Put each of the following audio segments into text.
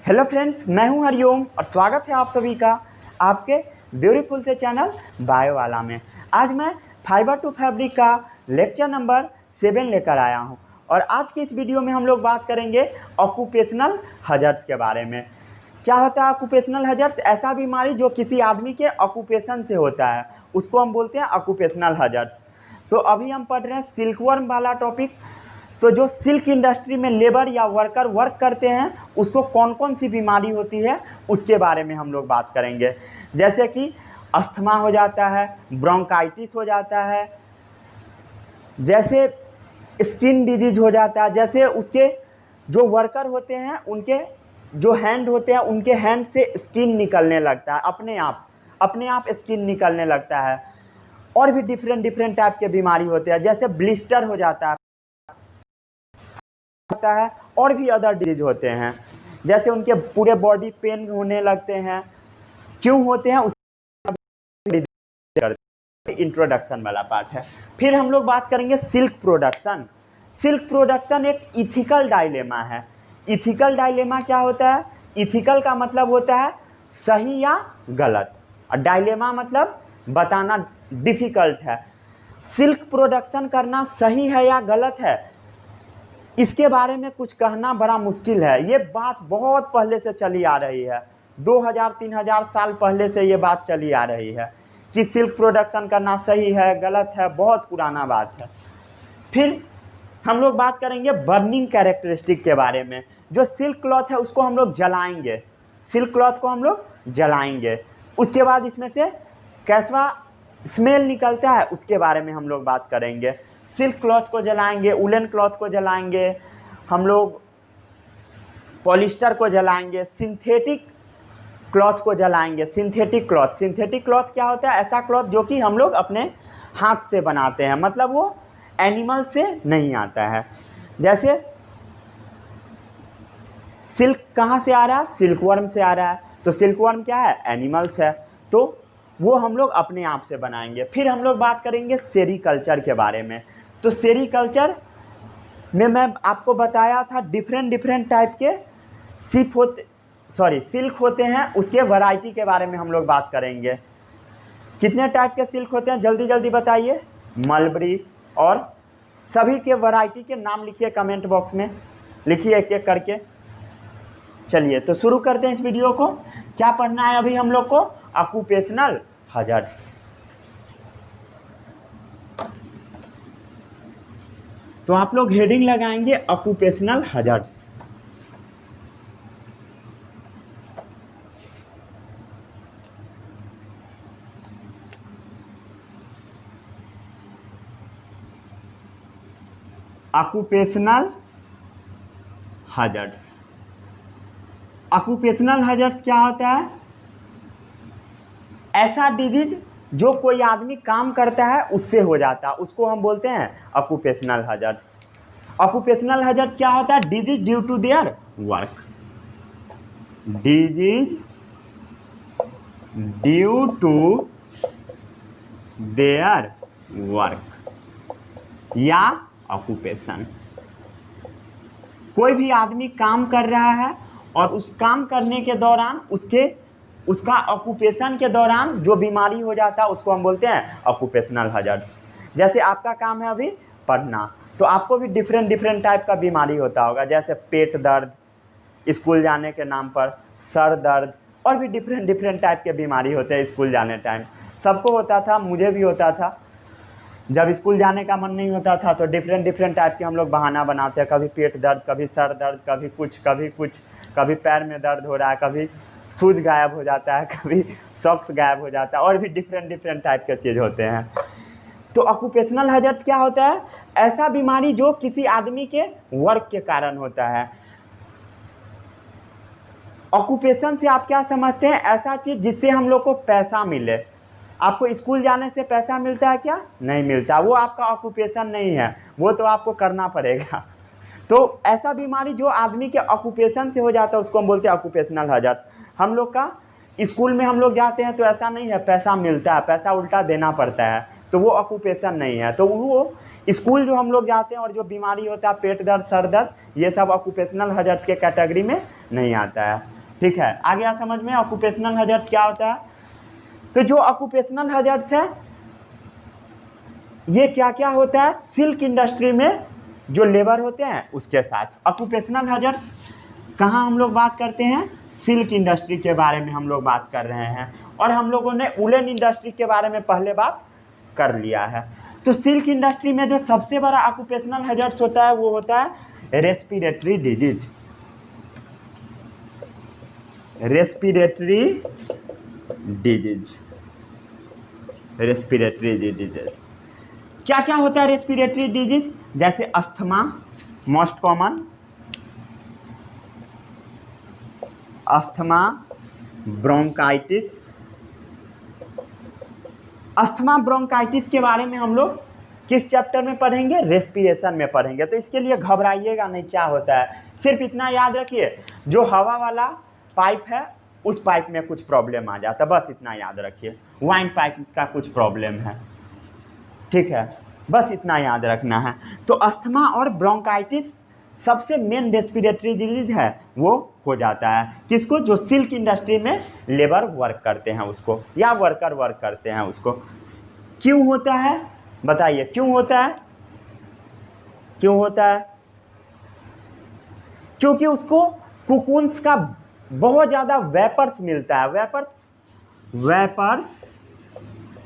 Hello friends, मैं हूं हरिओम और स्वागत है आप सभी का आपके ब्यूटीफुल से चैनल बायो वाला में। आज मैं फाइबर टू फैब्रिक का लेक्चर नंबर 7 लेकर आया हूं और आज की इस वीडियो में हम लोग बात करेंगे ऑक्यूपेशनल हजार्ड्स के बारे में। क्या होता है ऑक्यूपेशनल हजार्ड्स? ऐसा बीमारी जो किसी आदमी के ऑक्यूपेशन से होता है, उसको हम बोलते हैं ऑक्यूपेशनल हजार्ड्स। तो अभी हम पढ़ रहे हैं सिल्कवर्म वाला टॉपिक। तो जो सिल्क इंडस्ट्री में लेबर या वर्कर वर्क करते हैं, उसको कौन कौन सी बीमारी होती है उसके बारे में हम लोग बात करेंगे। जैसे कि अस्थमा हो जाता है, ब्रोंकाइटिस हो जाता है, जैसे स्किन डिजीज हो जाता है, जैसे उसके जो वर्कर होते हैं उनके जो हैंड होते हैं, उनके हैंड से स्किन निकलने लगता है, अपने आप स्किन निकलने लगता है। और भी डिफरेंट टाइप के बीमारी होते हैं, जैसे ब्लिस्टर हो जाता है और भी अदर डिजीज होते हैं, जैसे उनके पूरे बॉडी पेन होने लगते हैं। क्यों होते हैं उस इंट्रोडक्शन वाला पार्ट है। फिर हम लोग बात करेंगे सिल्क प्रोडक्शन। सिल्क प्रोडक्शन एक इथिकल डायलेमा है। इथिकल डायलेमा क्या होता है? इथिकल का मतलब होता है सही या गलत, और डायलेमा मतलब बताना डिफिकल्ट है। सिल्क प्रोडक्शन करना सही है या गलत है, इसके बारे में कुछ कहना बड़ा मुश्किल है। ये बात बहुत पहले से चली आ रही है, 2000-3000 साल पहले से ये बात चली आ रही है कि सिल्क प्रोडक्शन करना सही है गलत है, बहुत पुराना बात है। फिर हम लोग बात करेंगे बर्निंग कैरेक्टरिस्टिक के बारे में। जो सिल्क क्लॉथ है उसको हम लोग जलाएंगे, सिल्क क्लॉथ को हम लोग जलाएंगे, उसके बाद इसमें से कैसा स्मेल निकलता है उसके बारे में हम लोग बात करेंगे। सिल्क क्लॉथ को जलाएंगे, उलन क्लॉथ को जलाएंगे, हम लोग पॉलिस्टर को जलाएंगे, सिंथेटिक क्लॉथ को जलाएंगे। सिंथेटिक क्लॉथ क्या होता है? ऐसा क्लॉथ जो कि हम लोग अपने हाथ से बनाते हैं, मतलब वो एनिमल से नहीं आता है। जैसे सिल्क कहाँ से आ रहा है? सिल्कवर्म से आ रहा है। तो सिल्कवर्म क्या है? एनिमल्स है, तो वो हम लोग अपने आप से बनाएंगे। फिर हम लोग बात करेंगे सेरीकल्चर के बारे में। तो सेरीकल्चर में मैं आपको बताया था डिफरेंट टाइप के सिल्क होते हैं, उसके वैरायटी के बारे में हम लोग बात करेंगे। कितने टाइप के सिल्क होते हैं जल्दी जल्दी बताइए? मलबरी, और सभी के वैरायटी के नाम लिखिए, कमेंट बॉक्स में लिखिए एक एक करके। चलिए तो शुरू करते हैं इस वीडियो को। क्या पढ़ना है अभी हम लोग को? Occupational hazards. तो आप लोग हेडिंग लगाएंगे occupational hazards. Occupational hazards. Occupational hazards क्या होता है? ऐसा डिजीज जो कोई आदमी काम करता है उससे हो जाता है, उसको हम बोलते हैं ऑक्यूपेशनल हजार्ड्स। ऑक्यूपेशनल हजार्ड क्या होता है? Disease due to their work. Disease due to their work या ऑक्यूपेशन। कोई भी आदमी काम कर रहा है और उस काम करने के दौरान उसका ऑक्यूपेशन के दौरान जो बीमारी हो जाता है उसको हम बोलते हैं ऑक्यूपेशनल हजार्ड्स। जैसे आपका काम है अभी पढ़ना, तो आपको भी डिफरेंट टाइप का बीमारी होता होगा, जैसे पेट दर्द, स्कूल जाने के नाम पर सर दर्द, और भी डिफरेंट टाइप के बीमारी होते हैं स्कूल जाने टाइम। सबको होता था, मुझे भी होता था। जब स्कूल जाने का मन नहीं होता था तो डिफरेंट टाइप के हम लोग बहाना बनाते हैं, कभी पेट दर्द, कभी सर दर्द, कभी कुछ, कभी पैर में दर्द हो रहा है, कभी शूज गायब हो जाता है, कभी सॉक्स गायब हो जाता है, और भी डिफरेंट टाइप के चीज़ होते हैं। तो ऑक्यूपेशनल हजार्ड्स क्या होता है? ऐसा बीमारी जो किसी आदमी के वर्क के कारण होता है। ऑक्यूपेशन से आप क्या समझते हैं? ऐसा चीज़ जिससे हम लोग को पैसा मिले। आपको स्कूल जाने से पैसा मिलता है क्या? नहीं मिलता, वो आपका ऑक्यूपेशन नहीं है, वो तो आपको करना पड़ेगा। तो ऐसा बीमारी जो आदमी के ऑक्यूपेशन से हो जाता है उसको हम बोलते हैं ऑक्यूपेशनल हजार्ड। हम लोग का स्कूल में हम लोग जाते हैं तो ऐसा नहीं है पैसा मिलता है, पैसा उल्टा देना पड़ता है, तो वो ऑक्यूपेशन नहीं है। तो वो स्कूल जो हम लोग जाते हैं और जो बीमारी होता है पेट दर्द, सर दर्द, ये सब ऑक्यूपेशनल हजार्ड के कैटेगरी में नहीं आता है। ठीक है, आ गया समझ में ऑक्यूपेशनल हैजर्ड्स क्या होता है। तो जो ऑक्यूपेशनल हैजर्ड्स है ये क्या क्या होता है, सिल्क इंडस्ट्री में जो लेबर होते हैं उसके साथ। ऑक्यूपेशनल हैजर्ड्स कहाँ हम लोग बात करते हैं, सिल्क इंडस्ट्री के बारे में हम लोग बात कर रहे हैं, और हम लोगों ने वुलन इंडस्ट्री के बारे में पहले बात कर लिया है। तो सिल्क इंडस्ट्री में जो सबसे बड़ा ऑक्यूपेशनल हैजर्ड्स होता है वो होता है respiratory disease. Respiratory disease, respiratory disease क्या क्या होता है रेस्पिरेटरी डिजीज, जैसे asthma most common, asthma, bronchitis. Asthma bronchitis के बारे में हम लोग किस चैप्टर में पढ़ेंगे, रेस्पिरेशन में पढ़ेंगे। तो इसके लिए घबराइएगा नहीं, क्या होता है, सिर्फ इतना याद रखिए जो हवा वाला पाइप है उस पाइप में कुछ प्रॉब्लम आ जाता है, बस इतना याद रखिए। वाइन पाइप का कुछ प्रॉब्लम है, ठीक है, बस इतना याद रखना है। तो अस्थमा और ब्रोंकाइटिस सबसे मेन रेस्पिरेटरी डिजीज है वो हो जाता है किसको, जो सिल्क इंडस्ट्री में लेबर वर्क करते हैं उसको, या वर्कर वर्क करते हैं उसको। क्यों होता है बताइए, क्यों होता है, क्यों होता है, क्योंकि उसको कुकुन्स का बहुत ज़्यादा वेपर्स मिलता है, वेपर्स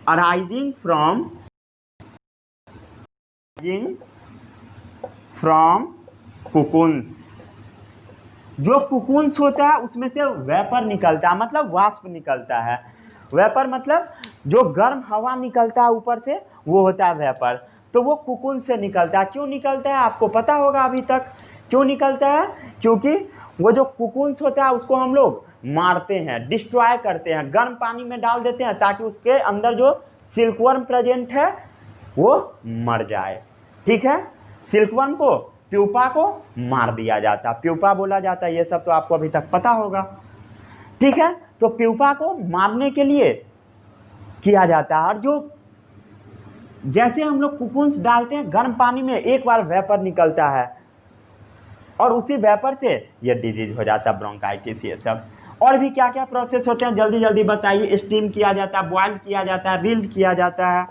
अराइजिंग फ्रॉम कुकुन्स। जो कुकुन्स होता है उसमें से वेपर निकलता है, मतलब वाष्प निकलता है। वेपर मतलब जो गर्म हवा निकलता है ऊपर से वो होता है वेपर। तो वो कुकुन से निकलता है। क्यों निकलता है आपको पता होगा अभी तक, क्यों निकलता है, क्योंकि वो जो कुकुन्स होता है उसको हम लोग मारते हैं, डिस्ट्रॉय करते हैं, गर्म पानी में डाल देते हैं ताकि उसके अंदर जो सिल्कवर्म प्रेजेंट है वो मर जाए। ठीक है, सिल्कवर्म को, प्यूपा को मार दिया जाता, प्यूपा बोला जाता है, ये सब तो आपको अभी तक पता होगा। ठीक है, तो प्यूपा को मारने के लिए किया जाता है। और जो जैसे हम लोग कुकुन्स डालते हैं गर्म पानी में, एक बार वेपर निकलता है और उसी वेपर से ये डिजीज हो जाता है, ब्रोंकाइटिस ये सब। और भी क्या क्या प्रोसेस होते हैं जल्दी जल्दी बताइए। स्टीम किया जाता है, बॉयल किया जाता है, रिल्ड किया जाता है,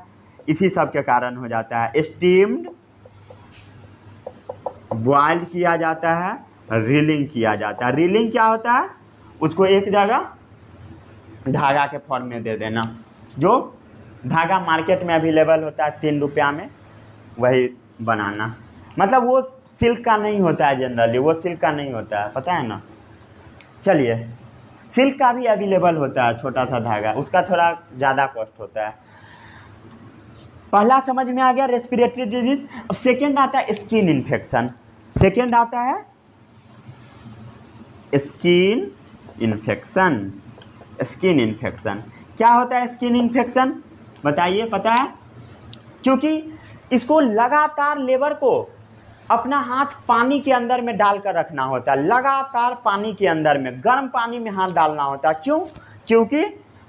इसी सब के कारण हो जाता है। स्टीम्ड, बॉयल किया जाता है, रीलिंग किया जाता है। रीलिंग क्या होता है, उसको एक जगह धागा के फॉर्म में दे देना। जो धागा मार्केट में अवेलेबल होता है 3 रुपया में, वही बनाना। मतलब वो सिल्क का नहीं होता है जनरली, वो सिल्क का नहीं होता है, पता है ना। चलिए, सिल्क का भी अवेलेबल होता है छोटा सा धागा, उसका थोड़ा ज़्यादा कॉस्ट होता है। पहला समझ में आ गया रेस्पिरेटरी डिजीज। अब सेकेंड आता है स्किन इन्फेक्शन। सेकेंड आता है स्किन इन्फेक्शन। स्किन इन्फेक्शन क्या होता है, स्किन इन्फेक्शन बताइए, पता है। क्योंकि इसको लगातार लेबर को अपना हाथ पानी के अंदर में डालकर रखना होता है, लगातार पानी के अंदर में, गर्म पानी में हाथ डालना होता है। क्यों, क्योंकि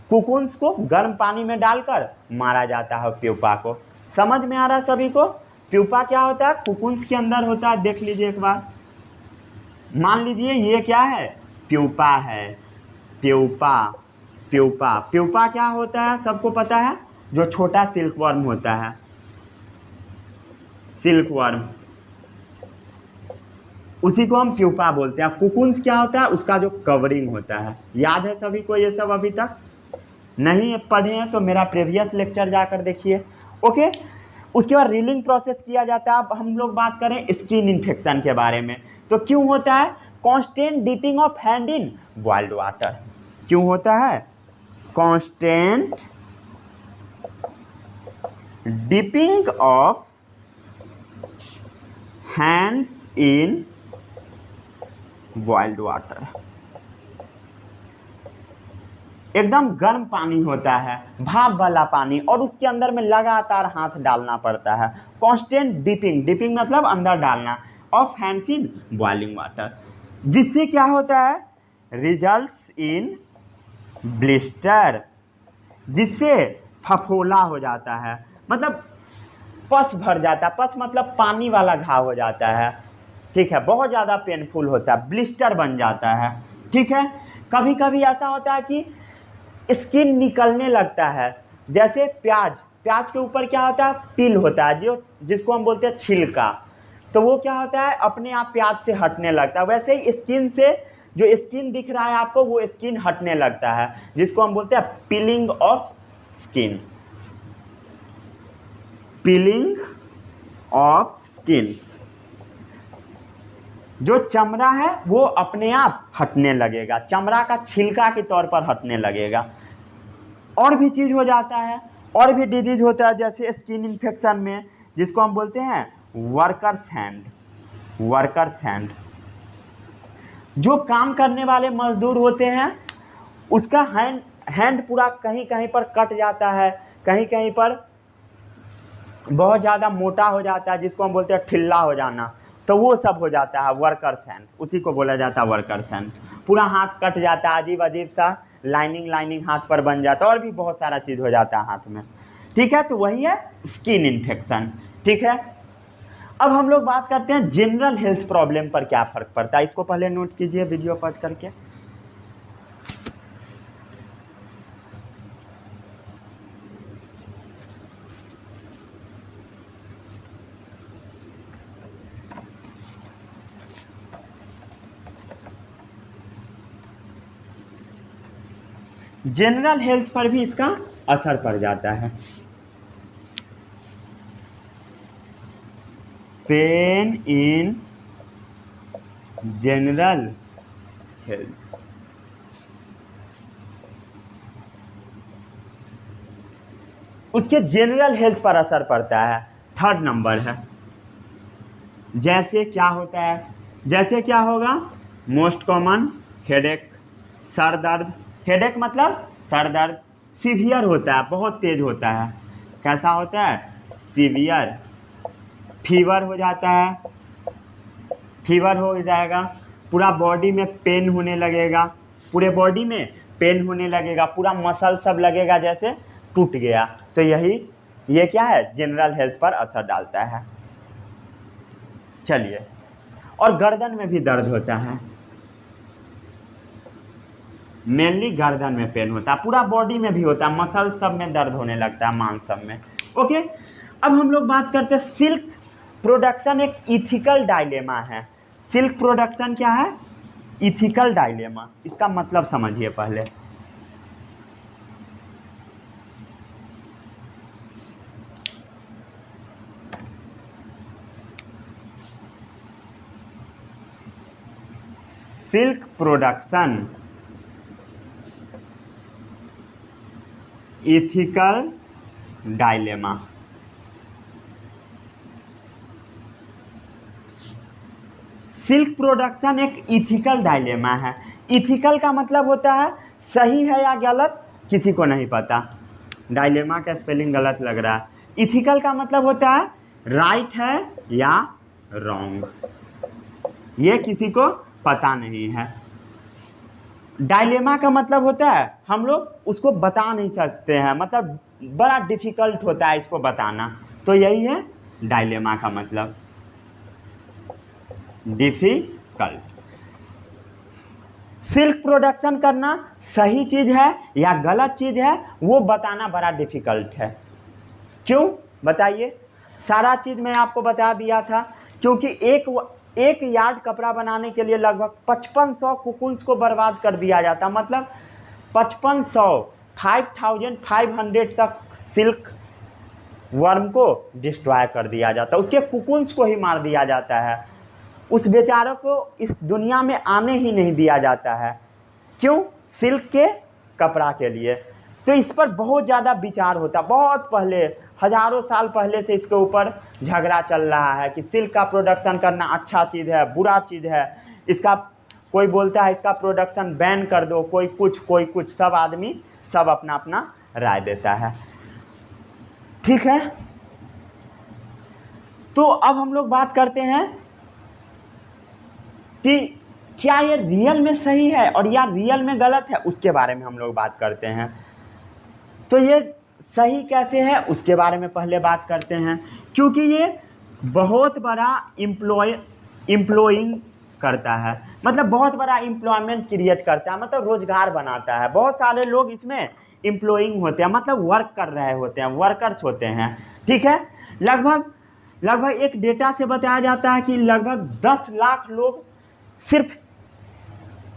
कुकुन्स को गर्म पानी में डालकर मारा जाता है प्यूपा को। समझ में आ रहा है सभी को। प्यूपा क्या होता है, कुकुन्स के अंदर होता है। देख लीजिए एक बार, मान लीजिए ये क्या है, प्यूपा है। प्यूपा, प्यूपा, प्यूपा क्या होता है सबको पता है, जो छोटा सिल्कवर्म होता है, सिल्कवर्म, उसी को हम प्यूपा बोलते हैं। कुकुन्स क्या होता है, उसका जो कवरिंग होता है। याद है सभी को ये सब, अभी तक नहीं पढ़े हैं तो मेरा प्रीवियस लेक्चर जाकर देखिए। ओके, उसके बाद रीलिंग प्रोसेस किया जाता है। अब हम लोग बात करें स्किन इन्फेक्शन के बारे में। तो क्यों होता है, constant dipping of hand in boiled water. क्यों होता है, constant dipping of hands in boiled water. एकदम गर्म पानी होता है, भाप वाला पानी, और उसके अंदर में लगातार हाथ डालना पड़ता है। कांस्टेंट डिपिंग, डिपिंग मतलब अंदर डालना, of hands in boiling water, जिससे क्या होता है, रिजल्ट्स इन ब्लिस्टर, जिससे फफोला हो जाता है, मतलब पस भर जाता है। पस मतलब पानी वाला घाव हो जाता है। ठीक है, बहुत ज़्यादा पेनफुल होता है, ब्लिस्टर बन जाता है। ठीक है, कभी कभी ऐसा होता है कि स्किन निकलने लगता है, जैसे प्याज के ऊपर क्या होता है, पील होता है, जो जिसको हम बोलते हैं छिलका, तो वो क्या होता है अपने आप प्याज से हटने लगता है। वैसे ही स्किन से जो स्किन दिख रहा है आपको, वो स्किन हटने लगता है, जिसको हम बोलते हैं piling of skin, piling of skins. जो चमड़ा है वो अपने आप हटने लगेगा, चमड़ा का छिलका के तौर पर हटने लगेगा। और भी चीज़ हो जाता है, और भी डिजीज होता है, जैसे स्किन इन्फेक्शन में, जिसको हम बोलते हैं वर्कर्स हैंड, वर्कर्स हैंड। जो काम करने वाले मजदूर होते हैं, उसका हैंड पूरा कहीं कहीं पर कट जाता है, कहीं कहीं पर बहुत ज़्यादा मोटा हो जाता है, जिसको हम बोलते हैं ठिल्ला हो जाना, तो वो सब हो जाता है वर्कर्स हैंड, उसी को बोला जाता है वर्कर्स हैंड। पूरा हाथ कट जाता है, अजीब अजीब सा लाइनिंग हाथ पर बन जाता है, और भी बहुत सारा चीज़ हो जाता है हाथ में। ठीक है, तो वही है स्किन इन्फेक्शन। ठीक है, अब हम लोग बात करते हैं जनरल हेल्थ प्रॉब्लम पर क्या फ़र्क पड़ता है। इसको पहले नोट कीजिए वीडियो पॉज करके। जनरल हेल्थ पर भी इसका असर पड़ जाता है। पेन इन जनरल हेल्थ, उसके जनरल हेल्थ पर असर पड़ता है। थर्ड नंबर है, जैसे क्या होता है, जैसे क्या होगा, मोस्ट कॉमन हेडेक, सर दर्द। हेडेक मतलब सर दर्द, सीवियर होता है, बहुत तेज होता है। कैसा होता है, सीवियर। फीवर हो जाता है, फीवर हो जाएगा, पूरा बॉडी में पेन होने लगेगा, पूरे बॉडी में पेन होने लगेगा, पूरा मसल सब लगेगा जैसे टूट गया। तो ये क्या है, जनरल हेल्थ पर असर डालता है। चलिए, और गर्दन में भी दर्द होता है, मेनली गर्दन में पेन होता है, पूरा बॉडी में भी होता है, मसल सब में दर्द होने लगता है, मांस सब में। ओके, अब हम लोग बात करते हैं सिल्क प्रोडक्शन एक इथिकल डायलेमा है। सिल्क प्रोडक्शन क्या है, इथिकल डायलेमा। इसका मतलब समझिए पहले। Silk production ethical dilemma. Silk production एक इथिकल डायलेमा है। इथिकल का मतलब होता है सही है या गलत किसी को नहीं पता। डायलेमा का स्पेलिंग गलत लग रहा है। इथिकल का मतलब होता है राइट है या रॉन्ग, ये किसी को पता नहीं है। डायलेमा का मतलब होता है हम लोग उसको बता नहीं सकते हैं, मतलब बड़ा डिफ़िकल्ट होता है इसको बताना, तो यही है डायलेमा का मतलब, डिफ़िकल्ट। सिल्क प्रोडक्शन करना सही चीज़ है या गलत चीज़ है वो बताना बड़ा डिफ़िकल्ट है। क्यों बताइए, सारा चीज़ मैं आपको बता दिया था, क्योंकि एक यार्ड कपड़ा बनाने के लिए लगभग 5500 कुकुन्स को बर्बाद कर दिया जाता, मतलब 5500 तक सिल्क वर्म को डिस्ट्रॉय कर दिया जाता, उसके कुकुन्स को ही मार दिया जाता है, उस बेचारों को इस दुनिया में आने ही नहीं दिया जाता है। क्यों, सिल्क के कपड़ा के लिए। तो इस पर बहुत ज़्यादा विचार होता, बहुत पहले हज़ारों साल पहले से इसके ऊपर झगड़ा चल रहा है कि सिल्क का प्रोडक्शन करना अच्छा चीज़ है बुरा चीज़ है। इसका कोई बोलता है इसका प्रोडक्शन बैन कर दो, कोई कुछ, सब आदमी सब अपना अपना राय देता है। ठीक है, तो अब हम लोग बात करते हैं कि क्या ये रियल में सही है और या रियल में गलत है, उसके बारे में हम लोग बात करते हैं। तो ये सही कैसे है उसके बारे में पहले बात करते हैं, क्योंकि ये बहुत बड़ा एम्प्लॉइंग करता है, मतलब बहुत बड़ा एम्प्लॉयमेंट क्रिएट करता है, मतलब रोजगार बनाता है। बहुत सारे लोग इसमें एम्प्लॉइंग होते हैं, मतलब वर्क कर रहे होते हैं, वर्कर्स होते हैं। ठीक है, लगभग एक डेटा से बताया जाता है कि लगभग 10 लाख लोग सिर्फ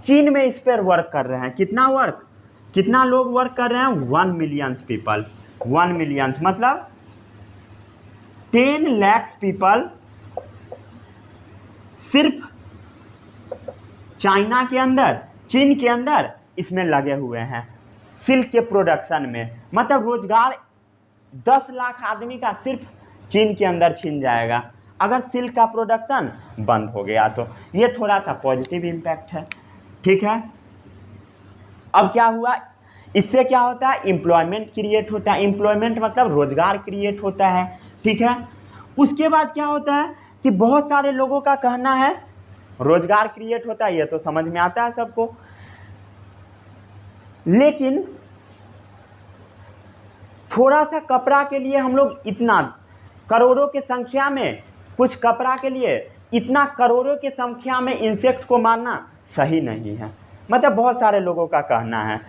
चीन में इस पर वर्क कर रहे हैं। कितना लोग वर्क कर रहे हैं? 1 मिलियंस पीपल। 1 मिलियंस मतलब 10 लाख पीपल सिर्फ चाइना के अंदर, चीन के अंदर इसमें लगे हुए हैं सिल्क के प्रोडक्शन में। मतलब रोजगार 10 लाख आदमी का सिर्फ चीन के अंदर छीन जाएगा अगर सिल्क का प्रोडक्शन बंद हो गया तो। ये थोड़ा सा पॉजिटिव इम्पैक्ट है। ठीक है, अब क्या हुआ, इससे क्या होता है? एम्प्लॉयमेंट क्रिएट होता है। एम्प्लॉयमेंट मतलब रोजगार क्रिएट होता है। ठीक है, उसके बाद क्या होता है कि बहुत सारे लोगों का कहना है रोजगार क्रिएट होता है, ये तो समझ में आता है सबको, लेकिन थोड़ा सा कपड़ा के लिए हम लोग इतना करोड़ों की संख्या में, कुछ कपड़ा के लिए इतना करोड़ों की संख्या में इंसेक्ट को मारना सही नहीं है, मतलब बहुत सारे लोगों का कहना है।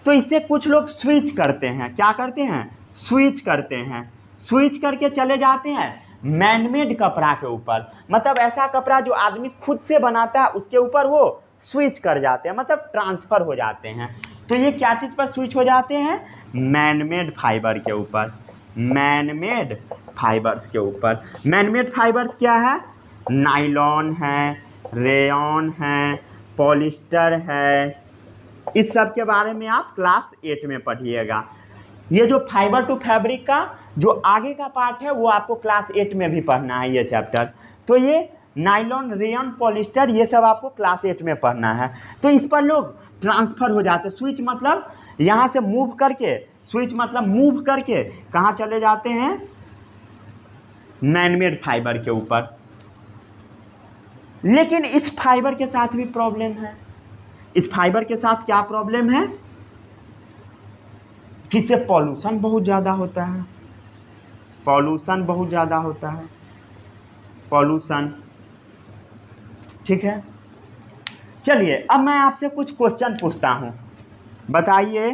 तो इससे कुछ लोग स्विच करते हैं। क्या करते हैं? स्विच करते हैं। स्विच करके चले जाते हैं मैनमेड कपड़ा के ऊपर, मतलब ऐसा कपड़ा जो आदमी खुद से बनाता है उसके ऊपर वो स्विच कर जाते हैं, मतलब ट्रांसफ़र हो जाते हैं। तो ये क्या चीज़ पर स्विच हो जाते हैं? मैनमेड फाइबर के ऊपर, मैनमेड फाइबर्स के ऊपर। मैनमेड फाइबर्स क्या है? नायलॉन है, रेयॉन है, पॉलिस्टर है, इस सब के बारे में आप क्लास 8 में पढ़िएगा। ये जो फाइबर टू फैब्रिक का जो आगे का पार्ट है वो आपको क्लास 8 में भी पढ़ना है ये चैप्टर। तो ये नायलॉन, रेयन, पॉलिस्टर ये सब आपको क्लास 8 में पढ़ना है। तो इस पर लोग ट्रांसफ़र हो जाते हैं। स्विच मतलब यहाँ से मूव करके, स्विच मतलब मूव करके कहाँ चले जाते हैं? मैनमेड फाइबर के ऊपर। लेकिन इस फाइबर के साथ भी प्रॉब्लम है। इस फाइबर के साथ क्या प्रॉब्लम है कि इससे पॉल्यूशन बहुत ज़्यादा होता है। पॉल्यूशन बहुत ज़्यादा होता है, पॉल्यूशन। ठीक है, चलिए अब मैं आपसे कुछ क्वेश्चन पूछता हूँ, बताइए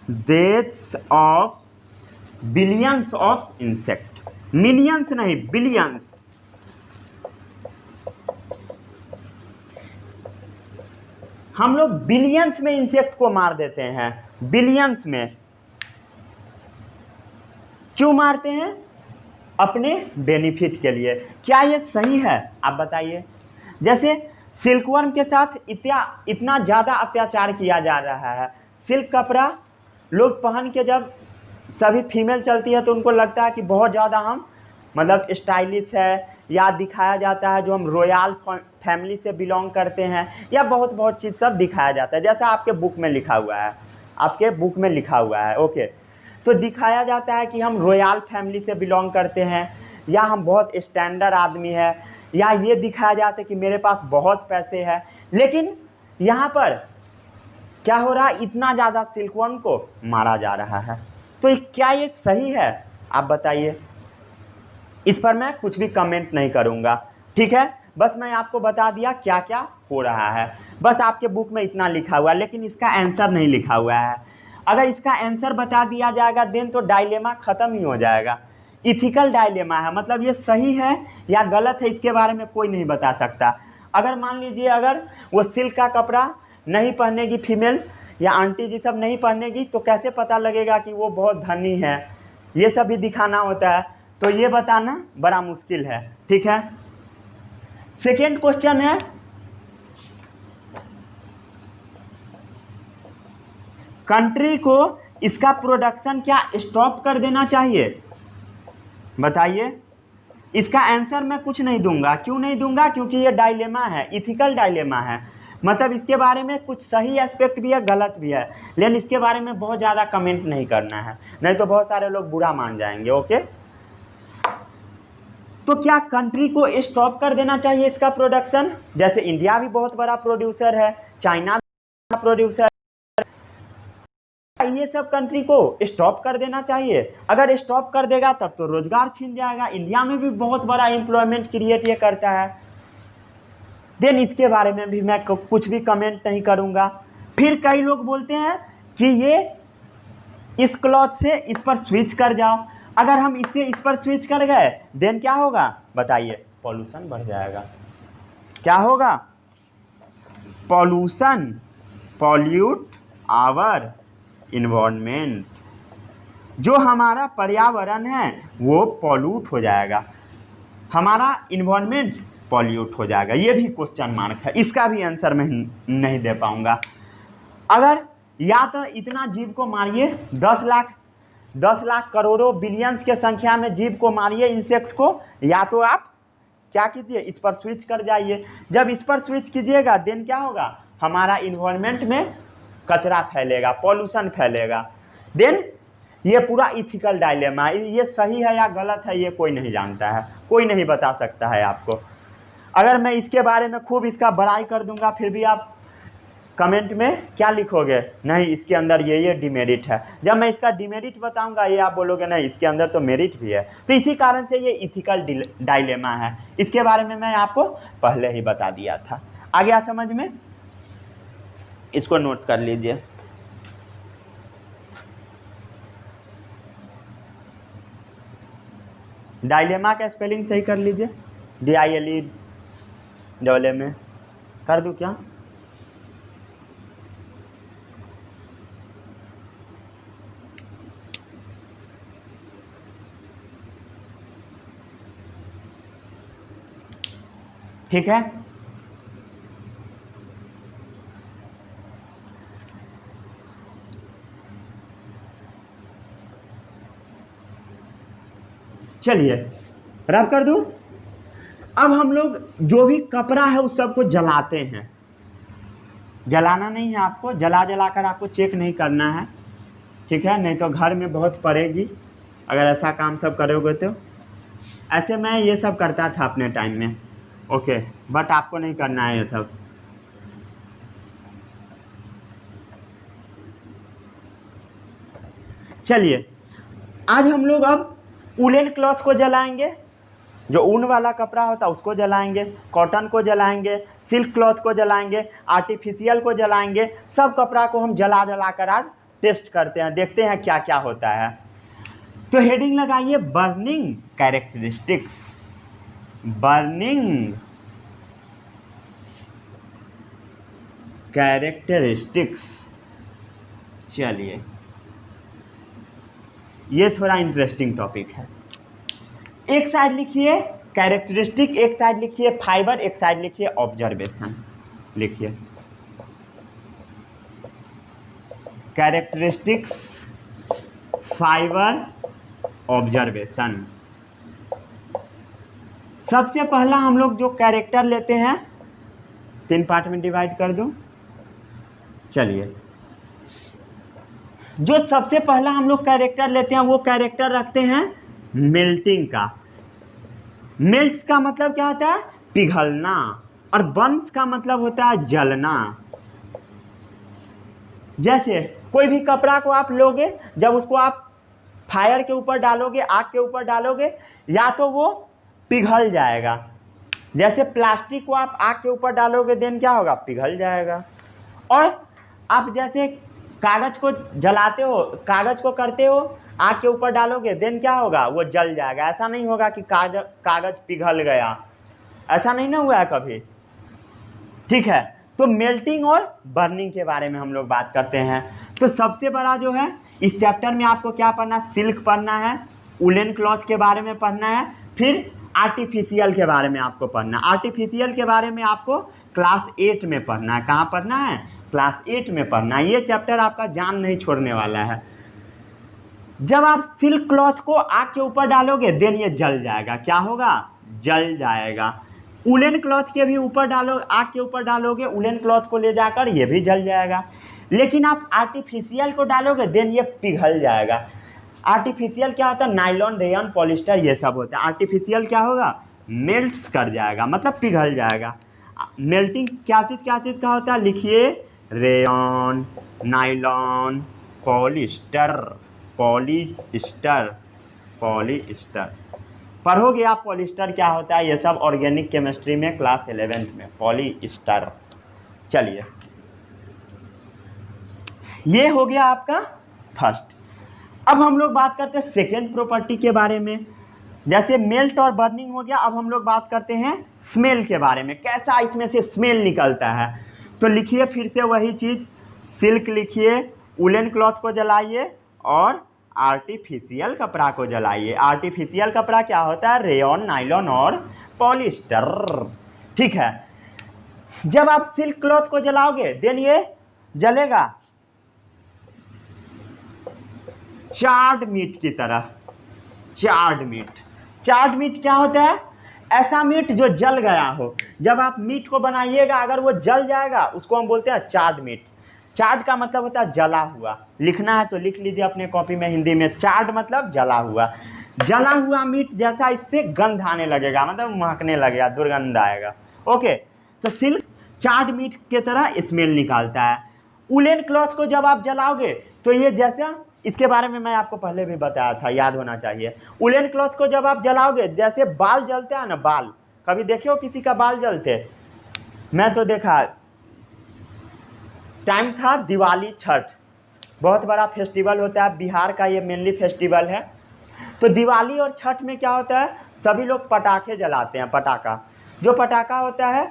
deaths of billions of insect, millions नहीं बिलियंस, हम लोग बिलियंस में इंसेक्ट को मार देते हैं। बिलियंस में क्यों मारते हैं? अपने बेनिफिट के लिए। क्या ये सही है? आप बताइए। जैसे सिल्कवर्म के साथ इतना ज़्यादा अत्याचार किया जा रहा है। सिल्क कपड़ा लोग पहन के जब सभी फीमेल चलती है तो उनको लगता है कि बहुत ज़्यादा हम मतलब स्टाइलिश है, या दिखाया जाता है जो हम रॉयल फैमिली से बिलोंग करते हैं, या बहुत चीज़ सब दिखाया जाता है। जैसा आपके बुक में लिखा हुआ है, आपके बुक में लिखा हुआ है, ओके। तो दिखाया जाता है कि हम रॉयल फैमिली से बिलोंग करते हैं, या हम बहुत स्टैंडर्ड आदमी है, या ये दिखाया जाता है कि मेरे पास बहुत पैसे हैं। लेकिन यहाँ पर क्या हो रहा है? इतना ज़्यादा सिल्कवर्म को मारा जा रहा है। तो क्या ये सही है? आप बताइए। इस पर मैं कुछ भी कमेंट नहीं करूँगा, ठीक है। बस मैं आपको बता दिया क्या क्या हो रहा है। बस आपके बुक में इतना लिखा हुआ है, लेकिन इसका आंसर नहीं लिखा हुआ है। अगर इसका आंसर बता दिया जाएगा देन तो डायलेमा ख़त्म ही हो जाएगा। इथिकल डायलेमा है, मतलब ये सही है या गलत है इसके बारे में कोई नहीं बता सकता। अगर मान लीजिए अगर वो सिल्क का कपड़ा नहीं पहनेगी फीमेल, या आंटी जी सब नहीं पहनेगी, तो कैसे पता लगेगा कि वो बहुत धनी है? ये सब भी दिखाना होता है, तो ये बताना बड़ा मुश्किल है, ठीक है। सेकेंड क्वेश्चन है, कंट्री को इसका प्रोडक्शन क्या स्टॉप कर देना चाहिए? बताइए। इसका आंसर मैं कुछ नहीं दूंगा। क्यों नहीं दूंगा? क्योंकि ये डायलेमा है, इथिकल डायलेमा है। मतलब इसके बारे में कुछ सही एस्पेक्ट भी है, गलत भी है, लेकिन इसके बारे में बहुत ज़्यादा कमेंट नहीं करना है, नहीं तो बहुत सारे लोग बुरा मान जाएंगे, ओके। तो क्या कंट्री को स्टॉप कर देना चाहिए इसका प्रोडक्शन? जैसे इंडिया भी बहुत बड़ा प्रोड्यूसर है, चाइना भी बड़ा प्रोड्यूसर है, ये सब कंट्री को स्टॉप कर देना चाहिए। अगर स्टॉप कर देगा तब तो रोजगार छीन जाएगा। इंडिया में भी बहुत बड़ा एम्प्लॉयमेंट क्रिएट ये करता है। देन इसके बारे में भी मैं कुछ भी कमेंट नहीं करूँगा। फिर कई लोग बोलते हैं कि ये इस क्लॉथ से इस पर स्विच कर जाओ। अगर हम इससे इस पर स्विच कर गए देन क्या होगा बताइए? पॉल्यूशन बढ़ जाएगा। क्या होगा? Pollution, pollute our environment. जो हमारा पर्यावरण है वो पॉल्यूट हो जाएगा, हमारा इन्वायरमेंट पॉल्यूट हो जाएगा। ये भी क्वेश्चन मार्क है, इसका भी आंसर मैं नहीं दे पाऊंगा। अगर या तो इतना जीव को मारिए, 10 लाख करोड़ों बिलियंस के संख्या में जीव को मारिए, इंसेक्ट को, या तो आप क्या कीजिए इस पर स्विच कर जाइए। जब इस पर स्विच कीजिएगा देन क्या होगा? हमारा इन्वायरमेंट में कचरा फैलेगा, पॉल्यूशन फैलेगा। देन ये पूरा इथिकल डायलेमा है। ये सही है या गलत है ये कोई नहीं जानता है, कोई नहीं बता सकता है आपको। अगर मैं इसके बारे में खूब इसका बड़ाई कर दूंगा फिर भी आप कमेंट में क्या लिखोगे? नहीं इसके अंदर ये डिमेरिट है। जब मैं इसका डिमेरिट बताऊंगा ये आप बोलोगे नहीं इसके अंदर तो मेरिट भी है। तो इसी कारण से ये इथिकल डायलेमा है। इसके बारे में मैं आपको पहले ही बता दिया था। आ गया समझ में? इसको नोट कर लीजिए। डायलेमा का स्पेलिंग सही कर लीजिए। DILEMA कर दूं क्या? ठीक है। चलिए रब कर दूं। अब हम लोग जो भी कपड़ा है उस सबको जलाते हैं। जलाना नहीं है आपको, जला कर आपको चेक नहीं करना है, ठीक है? नहीं तो घर में बहुत पड़ेगी अगर ऐसा काम सब करोगे तो। ऐसे मैं ये सब करता था अपने टाइम में, ओके, बट आपको नहीं करना है ये सब। चलिए आज हम लोग अब वुलन क्लॉथ को जलाएंगे, जो ऊन वाला कपड़ा होता है उसको जलाएंगे, कॉटन को जलाएंगे, सिल्क क्लॉथ को जलाएंगे, आर्टिफिशियल को जलाएंगे। सब कपड़ा को हम जला कर आज टेस्ट करते हैं, देखते हैं क्या क्या होता है। तो हेडिंग लगाइए बर्निंग कैरेक्टरिस्टिक्स। Burning characteristics. चलिए ये थोड़ा इंटरेस्टिंग टॉपिक है। एक साइड लिखिए कैरेक्टरिस्टिक, एक साइड लिखिए फाइबर, एक साइड लिखिए ऑब्जर्वेशन। लिखिए कैरेक्टरिस्टिक्स, फाइबर, ऑब्जर्वेशन। सबसे पहला हम लोग जो कैरेक्टर लेते हैं 3 पार्ट में डिवाइड कर दूं। चलिए जो सबसे पहला हम लोग कैरेक्टर लेते हैं वो कैरेक्टर रखते हैं मेल्टिंग का। मेल्ट्स का मतलब क्या होता है? पिघलना। और बर्न्स का मतलब होता है जलना। जैसे कोई भी कपड़ा को आप लोगे, जब उसको आप फायर के ऊपर डालोगे, आग के ऊपर डालोगे, या तो वो पिघल जाएगा। जैसे प्लास्टिक को आप आग के ऊपर डालोगे देन क्या होगा? पिघल जाएगा। और आप जैसे कागज को जलाते हो, कागज को करते हो, आग के ऊपर डालोगे देन क्या होगा? वो जल जाएगा। ऐसा नहीं होगा कि कागज पिघल गया, ऐसा नहीं ना हुआ है कभी, ठीक है? तो मेल्टिंग और बर्निंग के बारे में हम लोग बात करते हैं। तो सबसे बड़ा जो है इस चैप्टर में आपको क्या पढ़ना है? सिल्क पढ़ना है, वुलन क्लॉथ के बारे में पढ़ना है, फिर आर्टिफिशियल के बारे में आपको पढ़ना है। आर्टिफिशियल के बारे में आपको क्लास 8 में पढ़ना है। कहाँ पढ़ना है? क्लास 8 में पढ़ना है। ये चैप्टर आपका जान नहीं छोड़ने वाला है। जब आप सिल्क क्लॉथ को आग के ऊपर डालोगे देन ये जल जाएगा। क्या होगा? जल जाएगा। वुलन क्लॉथ के भी ऊपर डालो, आग के ऊपर डालोगे वुलन क्लॉथ को ले जाकर, ये भी जल जाएगा। लेकिन आप आर्टिफिशियल को डालोगे देन ये पिघल जाएगा। आर्टिफिशियल क्या होता है? नायलॉन, रेयन, पॉलिस्टर ये सब होता है। आर्टिफिशियल क्या होगा? मेल्ट्स कर जाएगा, मतलब पिघल जाएगा। मेल्टिंग क्या चीज़ का होता है? लिखिए rayon, nylon, polyester, polyester, polyester पढ़ोगे आप पॉलिस्टर क्या होता है, ये सब ऑर्गेनिक केमिस्ट्री में क्लास 11th में, पॉलिस्टर। चलिए, ये हो गया आपका फर्स्ट। अब हम लोग बात करते हैं सेकेंड प्रॉपर्टी के बारे में। जैसे मेल्ट और बर्निंग हो गया, अब हम लोग बात करते हैं स्मेल के बारे में, कैसा इसमें से स्मेल निकलता है। तो लिखिए फिर से वही चीज़, सिल्क लिखिए, वुलन क्लॉथ को जलाइए और आर्टिफिशियल कपड़ा को जलाइए। आर्टिफिशियल कपड़ा क्या होता है, रेयॉन, नायलॉन और पॉलिस्टर। ठीक है, जब आप सिल्क क्लॉथ को जलाओगे देन ये जलेगा चार्ड मीट की तरह। चार्ड मीट, चार्ड मीट क्या होता है, ऐसा मीट जो जल गया हो। जब आप मीट को बनाइएगा अगर वो जल जाएगा उसको हम बोलते हैं चार्ड मीट। चार्ड का मतलब होता है जला हुआ। लिखना है तो लिख लीजिए अपने कॉपी में हिंदी में, चार्ड मतलब जला हुआ। जला हुआ मीट जैसा इससे गंध आने लगेगा, मतलब महकने लगेगा, दुर्गंध आएगा। ओके, तो सिल्क चार्ड मीट के तरह स्मेल निकालता है। वुलन क्लॉथ को जब आप जलाओगे तो ये जैसा, इसके बारे में मैं आपको पहले भी बताया था, याद होना चाहिए। वुलन क्लॉथ को जब आप जलाओगे जैसे बाल जलते हैं ना, बाल, कभी देखे हो किसी का बाल जलते? मैं तो देखा, टाइम था दिवाली, छठ, बहुत बड़ा फेस्टिवल होता है बिहार का, ये मेनली फेस्टिवल है। तो दिवाली और छठ में क्या होता है, सभी लोग पटाखे जलाते हैं। पटाखा, जो पटाखा होता है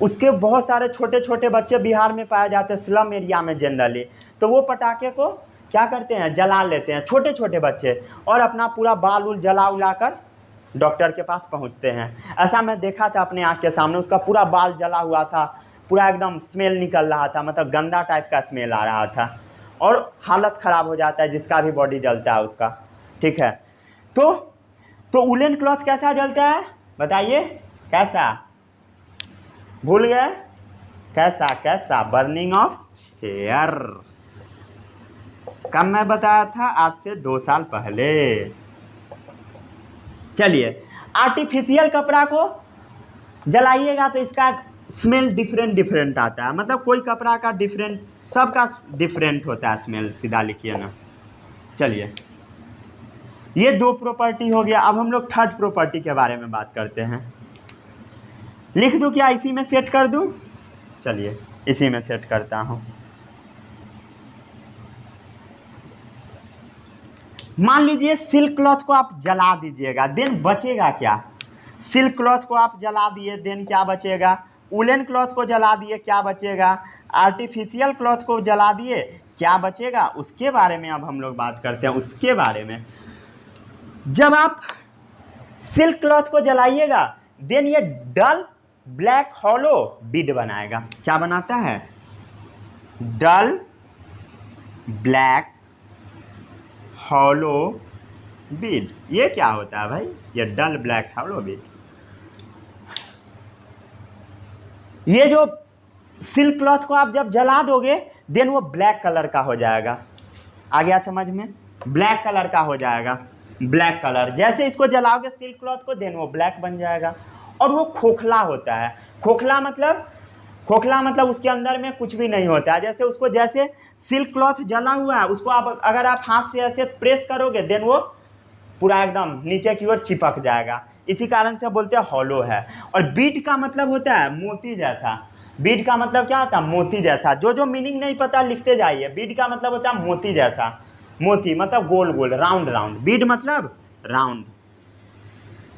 उसके बहुत सारे छोटे छोटे बच्चे बिहार में पाए जाते हैं, स्लम एरिया में जनरली। तो वो पटाखे को क्या करते हैं, जला लेते हैं छोटे छोटे बच्चे, और अपना पूरा बाल उल जला उला कर डॉक्टर के पास पहुंचते हैं। ऐसा मैं देखा था अपने आँख के सामने, उसका पूरा बाल जला हुआ था, पूरा एकदम स्मेल निकल रहा था, मतलब गंदा टाइप का स्मेल आ रहा था, और हालत ख़राब हो जाता है जिसका भी बॉडी जलता है उसका। ठीक है, तो वुलन क्लॉथ कैसा जलता है बताइए, कैसा, भूल गए, कैसा कैसा, बर्निंग ऑफ हेयर। कब मैं बताया था, आज से 2 साल पहले। चलिए, आर्टिफिशियल कपड़ा को जलाइएगा तो इसका स्मेल डिफरेंट आता है, मतलब कोई कपड़ा का डिफरेंट, सबका डिफरेंट होता है स्मेल, सीधा लिखिए ना। चलिए, ये 2 प्रॉपर्टी हो गया। अब हम लोग थर्ड प्रॉपर्टी के बारे में बात करते हैं। लिख दूं क्या, इसी में सेट कर दूं? चलिए, इसी में सेट करता हूं। मान लीजिए सिल्क क्लॉथ को आप जला दीजिएगा, देन बचेगा क्या? सिल्क क्लॉथ को आप जला दिए, देन क्या बचेगा? वुलन क्लॉथ को जला दिए, क्या बचेगा? आर्टिफिशियल क्लॉथ को जला दिए, क्या बचेगा? उसके बारे में अब हम लोग बात करते हैं, उसके बारे में। जब आप सिल्क क्लॉथ को जलाइएगा देन ये डल ब्लैक हॉलो बीड बनाएगा। क्या बनाता है? डल ब्लैक हॉलो बीड। ये क्या होता है भाई? ये डल ब्लैक हॉलो बीड, ये जो सिल्क क्लॉथ को आप जब जला दोगे देन वो ब्लैक कलर का हो जाएगा। आ गया समझ में? ब्लैक कलर का हो जाएगा, ब्लैक कलर। जैसे इसको जलाओगे सिल्क क्लॉथ को देन वो ब्लैक बन जाएगा। और वो खोखला होता है। खोखला मतलब उसके अंदर में कुछ भी नहीं होता है। जैसे उसको, जैसे सिल्क क्लॉथ जला हुआ है उसको आप अगर आप हाथ से ऐसे प्रेस करोगे देन वो पूरा एकदम नीचे की ओर चिपक जाएगा। इसी कारण से बोलते हैं हॉलो है। और बीड का मतलब होता है मोती जैसा। बीड का मतलब क्या होता है? मोती जैसा। जो मीनिंग नहीं पता लिखते जाइए। बीड का मतलब होता है मोती जैसा। मोती मतलब गोल गोल, राउंड राउंड। बीड मतलब राउंड।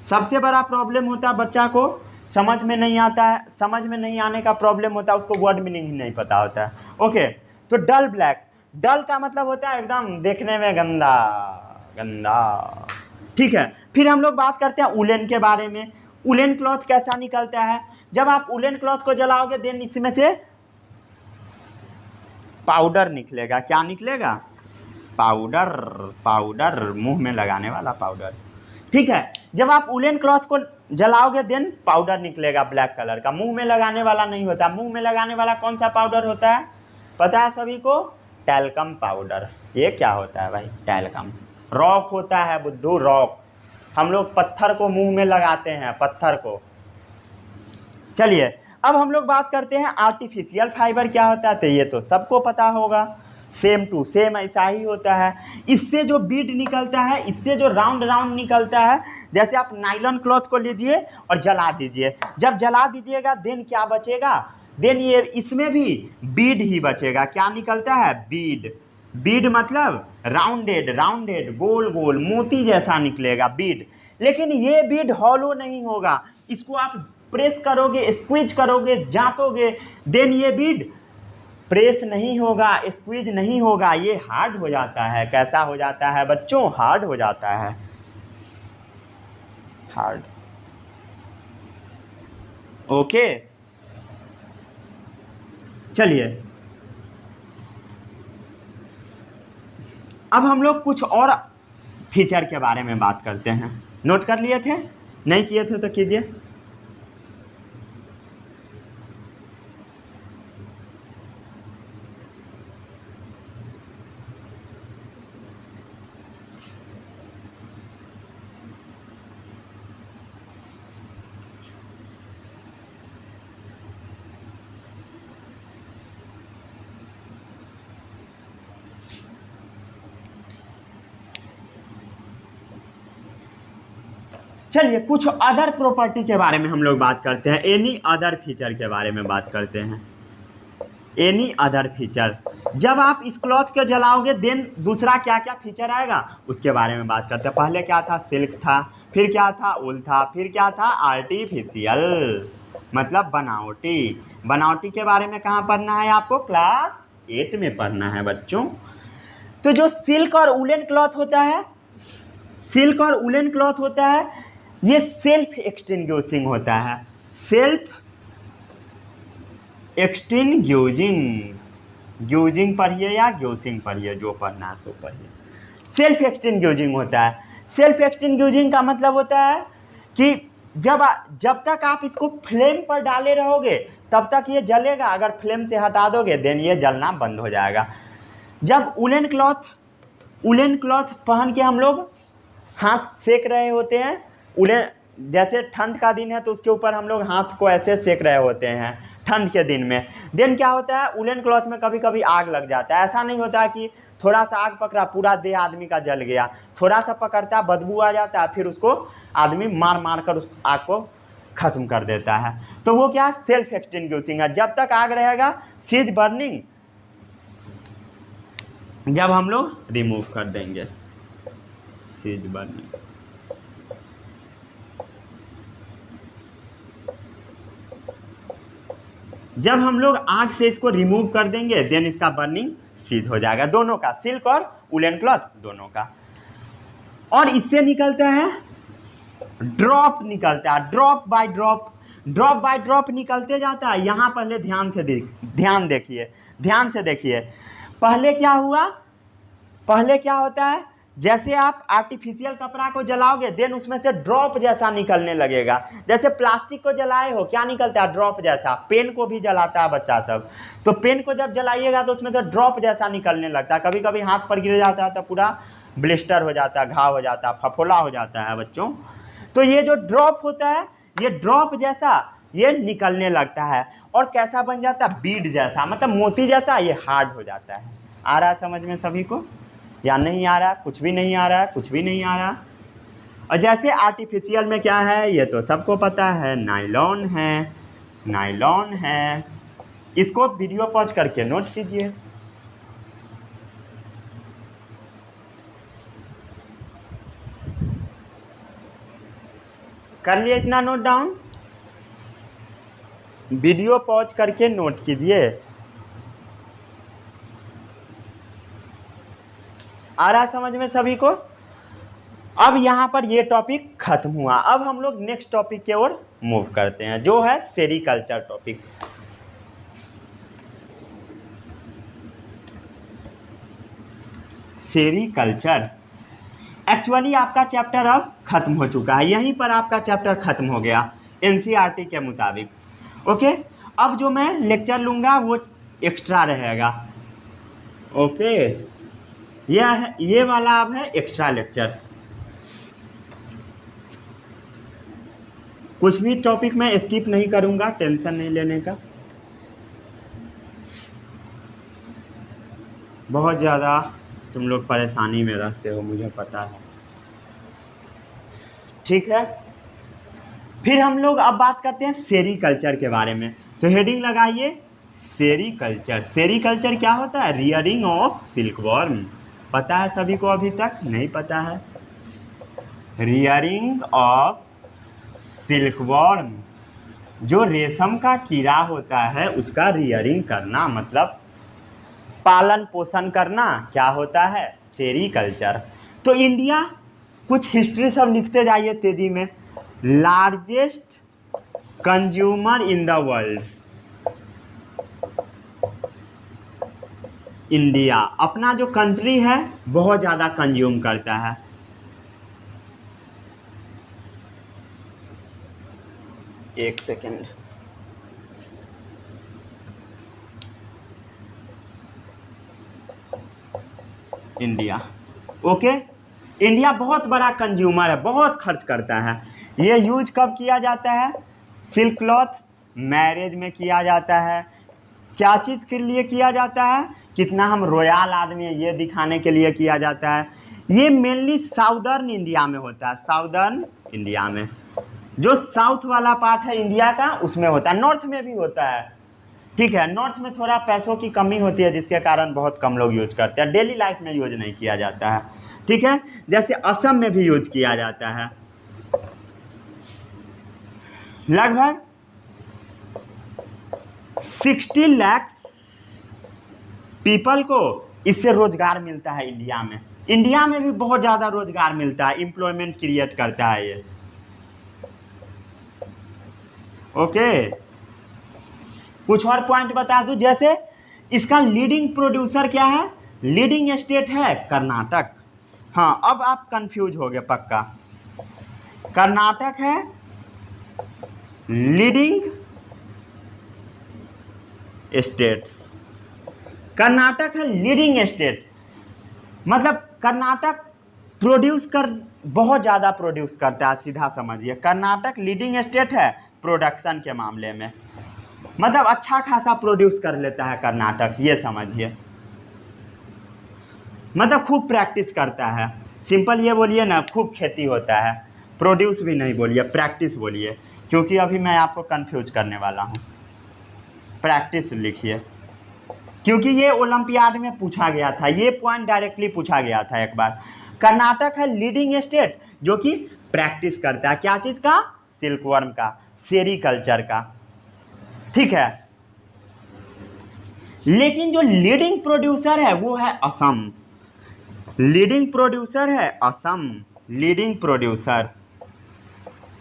सबसे बड़ा प्रॉब्लम होता है बच्चा को समझ में नहीं आता है, समझ में नहीं आने का प्रॉब्लम होता है, उसको वर्ड मीनिंग ही नहीं पता होता है। ओके, तो डल ब्लैक, डल का मतलब होता है एकदम देखने में गंदा गंदा। ठीक है, फिर हम लोग बात करते हैं वुलन के बारे में। वुलन क्लॉथ कैसा निकलता है? जब आप वुलन क्लॉथ को जलाओगे देन इसमें से पाउडर निकलेगा। क्या निकलेगा? पाउडर। पाउडर, मुंह में लगाने वाला पाउडर। ठीक है, जब आप वुलन क्लॉथ को जलाओगे देन पाउडर निकलेगा ब्लैक कलर का। मुंह में लगाने वाला नहीं होता। मुंह में लगाने वाला कौन सा पाउडर होता है पता है सभी को? Talcum powder. ये क्या होता है भाई? टैल्कम। रॉक होता है बुद्धू, रॉक। हम लोग पत्थर को मुंह में लगाते हैं, पत्थर को। चलिए, अब हम लोग बात करते हैं आर्टिफिशियल फाइबर क्या होता है। तो ये तो सबको पता होगा। सेम टू सेम ऐसा ही होता है। इससे जो बीड निकलता है, इससे जो राउंड राउंड निकलता है, जैसे आप नायलॉन क्लॉथ को लीजिए और जला दीजिए, जब जला दीजिएगा देन क्या बचेगा, देन ये इसमें भी बीड ही बचेगा। क्या निकलता है, बीड। बीड मतलब राउंडेड राउंडेड, गोल गोल मोती जैसा निकलेगा बीड। लेकिन ये बीड हॉलो नहीं होगा, इसको आप प्रेस करोगे, स्क्वीज करोगे, जातोगे, देन ये बीड प्रेस नहीं होगा, स्क्वीज नहीं होगा, ये हार्ड हो जाता है। कैसा हो जाता है बच्चों, हार्ड हो जाता है, हार्ड। ओके, चलिए अब हम लोग कुछ और फीचर के बारे में बात करते हैं। नोट कर लिए थे, नहीं किए थे तो कीजिए। चलिए कुछ अदर प्रॉपर्टी के बारे में हम लोग बात करते हैं, एनी अदर फीचर के बारे में बात करते हैं। एनी अदर फीचर, जब आप इस क्लॉथ को जलाओगे देन दूसरा क्या क्या फीचर आएगा उसके बारे में बात करते हैं। पहले क्या था, सिल्क था, फिर क्या था, ऊल था, फिर क्या था, आर्टिफिशियल मतलब बनावटी। बनावटी के बारे में कहाँ पढ़ना है आपको, क्लास 8 में पढ़ना है बच्चों। तो जो सिल्क और वुलन क्लॉथ होता है, सिल्क और वुलन क्लॉथ होता है, ये सेल्फ एक्सटिंग्विशिंग होता है। सेल्फ एक्सटिंग्विशिंग, ग्यूजिंग पढ़िए या ग्यूसिंग पढ़िए, जो पढ़ना है सो पढ़िए। सेल्फ एक्सटिंग्विशिंग होता है। सेल्फ एक्सटिंग्विशिंग का मतलब होता है कि जब तक आप इसको फ्लेम पर डाले रहोगे तब तक ये जलेगा, अगर फ्लेम से हटा दोगे देन ये जलना बंद हो जाएगा। जब वुलन क्लॉथ पहन के हम लोग हाथ सेक रहे होते हैं, उलेन जैसे ठंड का दिन है तो उसके ऊपर हम लोग हाथ को ऐसे सेक रहे होते हैं ठंड के दिन में, देन क्या होता है, वुलन क्लॉथ में कभी कभी आग लग जाता है। ऐसा नहीं होता कि थोड़ा सा आग पकड़ा पूरा देह आदमी का जल गया, थोड़ा सा पकड़ता है बदबू आ जाता है, फिर उसको आदमी मार मार कर उस आग को ख़त्म कर देता है। तो वो क्या, सेल्फ एक्सटिंग्विशिंग है। जब तक आग रहेगा सीज बर्निंग, जब हम लोग रिमूव कर देंगे सीज बर्निंग। जब हम लोग आग से इसको रिमूव कर देंगे देन इसका बर्निंग सीज हो जाएगा, दोनों का, सिल्क और वुलन क्लॉथ दोनों का। और इससे निकलता है ड्रॉप, निकलता है ड्रॉप बाय ड्रॉप निकलते जाता है। यहाँ पहले ध्यान से देखिए पहले क्या हुआ, पहले क्या होता है, जैसे आप आर्टिफिशियल कपड़ा को जलाओगे देन उसमें से ड्रॉप जैसा निकलने लगेगा। जैसे प्लास्टिक को जलाए हो, क्या निकलता है, ड्रॉप जैसा। पेन को भी जलाता है बच्चा सब, तो पेन को जब जलाइएगा तो उसमें से ड्रॉप जैसा निकलने लगता है। कभी कभी हाथ पर गिर जाता है तो पूरा ब्लिस्टर हो जाता है, घाव हो जाता है, फफोला हो जाता है बच्चों। तो ये जो ड्रॉप होता है, ये ड्रॉप जैसा ये निकलने लगता है और कैसा बन जाता है, बीड जैसा, मतलब मोती जैसा, ये हार्ड हो जाता है। आ रहा है समझ में सभी को या नहीं आ रहा, कुछ भी नहीं आ रहा, कुछ भी नहीं आ रहा। और जैसे आर्टिफिशियल में क्या है ये तो सबको पता है, नायलॉन है, नायलॉन है। इसको वीडियो पॉज करके नोट कीजिए। कर लिए इतना नोट डाउन, वीडियो पॉज करके नोट कीजिए। आ रहा समझ में सभी को। अब यहाँ पर ये टॉपिक खत्म हुआ, अब हम लोग नेक्स्ट टॉपिक की ओर मूव करते हैं जो है सेरीकल्चर टॉपिक। सेरीकल्चर एक्चुअली आपका चैप्टर अब खत्म हो चुका है, यहीं पर आपका चैप्टर खत्म हो गया एनसीईआरटी के मुताबिक। ओके, अब जो मैं लेक्चर लूँगा वो एक्स्ट्रा रहेगा। ओके, ये वाला अब है एक्स्ट्रा लेक्चर। कुछ भी टॉपिक मैं स्किप नहीं करूँगा, टेंशन नहीं लेने का। बहुत ज़्यादा तुम लोग परेशानी में रहते हो, मुझे पता है। ठीक है, फिर हम लोग अब बात करते हैं सेरीकल्चर के बारे में। तो हेडिंग लगाइए सेरीकल्चर। सेरीकल्चर क्या होता है? Rearing of silkworm. पता है सभी को? अभी तक नहीं पता है? रियरिंग ऑफ सिल्कवर्म, जो रेशम का कीड़ा होता है उसका रियरिंग करना, मतलब पालन पोषण करना, क्या होता है? सेरीकल्चर। तो इंडिया, कुछ हिस्ट्री सब लिखते जाइए तेजी में। Largest consumer in the world, India अपना जो कंट्री है बहुत ज़्यादा कंज्यूम करता है। एक सेकेंड, इंडिया, ओके, इंडिया बहुत बड़ा कंज्यूमर है, बहुत खर्च करता है। ये यूज कब किया जाता है? सिल्क क्लॉथ मैरिज में किया जाता है। क्या चीज़ के लिए किया जाता है? कितना हम रॉयल आदमी है ये दिखाने के लिए किया जाता है। ये मेनली साउदर्न इंडिया में होता है, साउदर्न इंडिया में, जो साउथ वाला पार्ट है इंडिया का उसमें होता है। नॉर्थ में भी होता है, ठीक है, नॉर्थ में थोड़ा पैसों की कमी होती है जिसके कारण बहुत कम लोग यूज करते हैं, डेली लाइफ में यूज नहीं किया जाता है। ठीक है, जैसे असम में भी यूज किया जाता है। लगभग 60 लाख पीपल को इससे रोजगार मिलता है इंडिया में। इंडिया में भी बहुत ज़्यादा रोजगार मिलता है, एम्प्लॉयमेंट क्रिएट करता है ये। ओके, कुछ और पॉइंट बता दूं, जैसे इसका लीडिंग प्रोड्यूसर क्या है? लीडिंग स्टेट है कर्नाटक। हाँ, अब आप कंफ्यूज हो गए पक्का। कर्नाटक है लीडिंग स्टेट, कर्नाटक है लीडिंग स्टेट, मतलब कर्नाटक प्रोड्यूस कर बहुत ज़्यादा प्रोड्यूस करता है, सीधा समझिए। कर्नाटक लीडिंग स्टेट है प्रोडक्शन के मामले में, मतलब अच्छा खासा प्रोड्यूस कर लेता है कर्नाटक, ये समझिए। मतलब खूब प्रैक्टिस करता है, सिंपल ये बोलिए ना, खूब खेती होता है। प्रोड्यूस भी नहीं बोलिए, प्रैक्टिस बोलिए, क्योंकि अभी मैं आपको कंफ्यूज करने वाला हूँ। प्रैक्टिस लिखिए, क्योंकि ये ओलंपियाड में पूछा गया था, ये पॉइंट डायरेक्टली पूछा गया था एक बार। कर्नाटक है लीडिंग स्टेट जो कि प्रैक्टिस करता है, क्या चीज़ का? सिल्कवर्म का, सेरीकल्चर का। ठीक है, लेकिन जो लीडिंग प्रोड्यूसर है वो है असम। लीडिंग प्रोड्यूसर है असम, लीडिंग प्रोड्यूसर,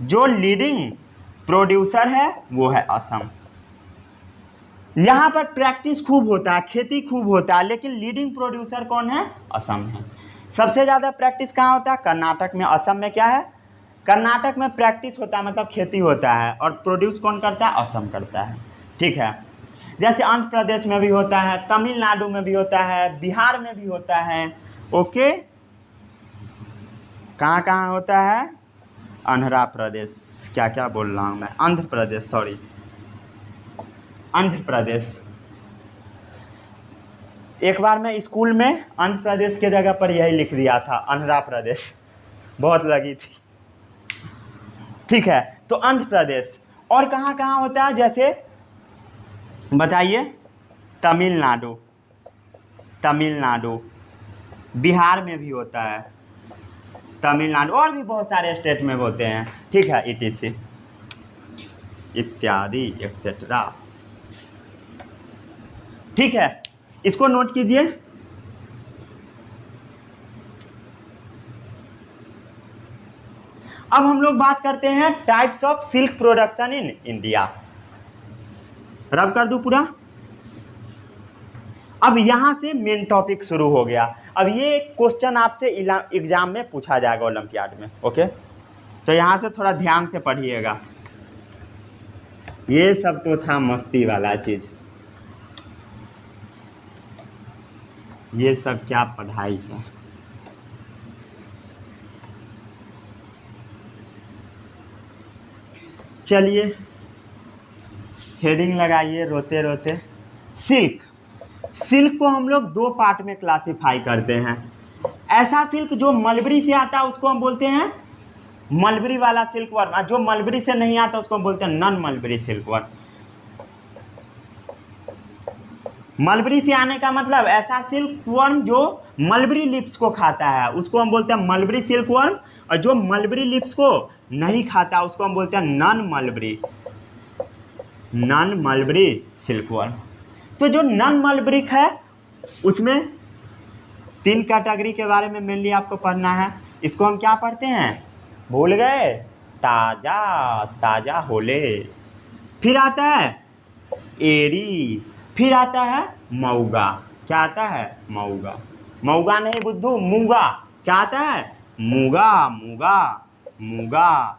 जो लीडिंग प्रोड्यूसर है वो है असम। यहाँ पर प्रैक्टिस खूब होता है, खेती खूब होता है, लेकिन लीडिंग प्रोड्यूसर कौन है? असम है। सबसे ज़्यादा प्रैक्टिस कहाँ होता है? कर्नाटक में। असम में क्या है? कर्नाटक में प्रैक्टिस होता है, मतलब खेती होता है, और प्रोड्यूस कौन करता है? असम करता है। ठीक है, जैसे आंध्र प्रदेश में भी होता है, तमिलनाडु में भी होता है, बिहार में भी होता है। ओके, कहाँ कहाँ होता है? आंध्र प्रदेश, क्या क्या बोल रहा हूँ मैं, आंध्र प्रदेश, सॉरी, आंध्र प्रदेश। एक बार मैं स्कूल में आंध्र प्रदेश के जगह पर यही लिख दिया था, आंध्र प्रदेश, बहुत लगी थी। ठीक है, तो आंध्र प्रदेश। और कहाँ कहाँ होता है, जैसे बताइए? तमिलनाडु, तमिलनाडु, बिहार में भी होता है, तमिलनाडु, और भी बहुत सारे स्टेट में होते हैं। ठीक है, etc इत्यादि एक्सेट्रा। ठीक है, इसको नोट कीजिए। अब हम लोग बात करते हैं types of silk production in India. रब कर दूं पूरा। अब यहां से मेन टॉपिक शुरू हो गया। अब ये क्वेश्चन आपसे एग्जाम में पूछा जाएगा, ओलंपियाड में। ओके, तो यहां से थोड़ा ध्यान से पढ़िएगा। ये सब तो था मस्ती वाला चीज, ये सब क्या पढ़ाई है। चलिए हेडिंग लगाइए, रोते रोते। सिल्क, सिल्क को हम लोग दो पार्ट में क्लासिफाई करते हैं। ऐसा सिल्क जो मलबरी से आता है उसको हम बोलते हैं मलबरी वाला सिल्क वर्म, और जो मलबरी से नहीं आता उसको हम बोलते हैं non mulberry silk worm. Mulberry से आने का मतलब ऐसा सिल्क वर्म जो मलबरी लिप्स को खाता है उसको हम बोलते हैं मलबरी सिल्क वर्म, और जो मलबरी लिप्स को नहीं खाता उसको हम बोलते हैं नॉन मलबरी सिल्क वर्म। तो जो नॉन मलबरिक है उसमें 3 कैटेगरी के बारे में मेनली आपको पढ़ना है। इसको हम क्या पढ़ते हैं, भूल गए, ताजा होले। फिर आता है एरी, फिर आता है मऊगा। क्या आता है, मऊगा नहीं बुद्धू, मूगा। क्या आता है, मूगा MOOGA।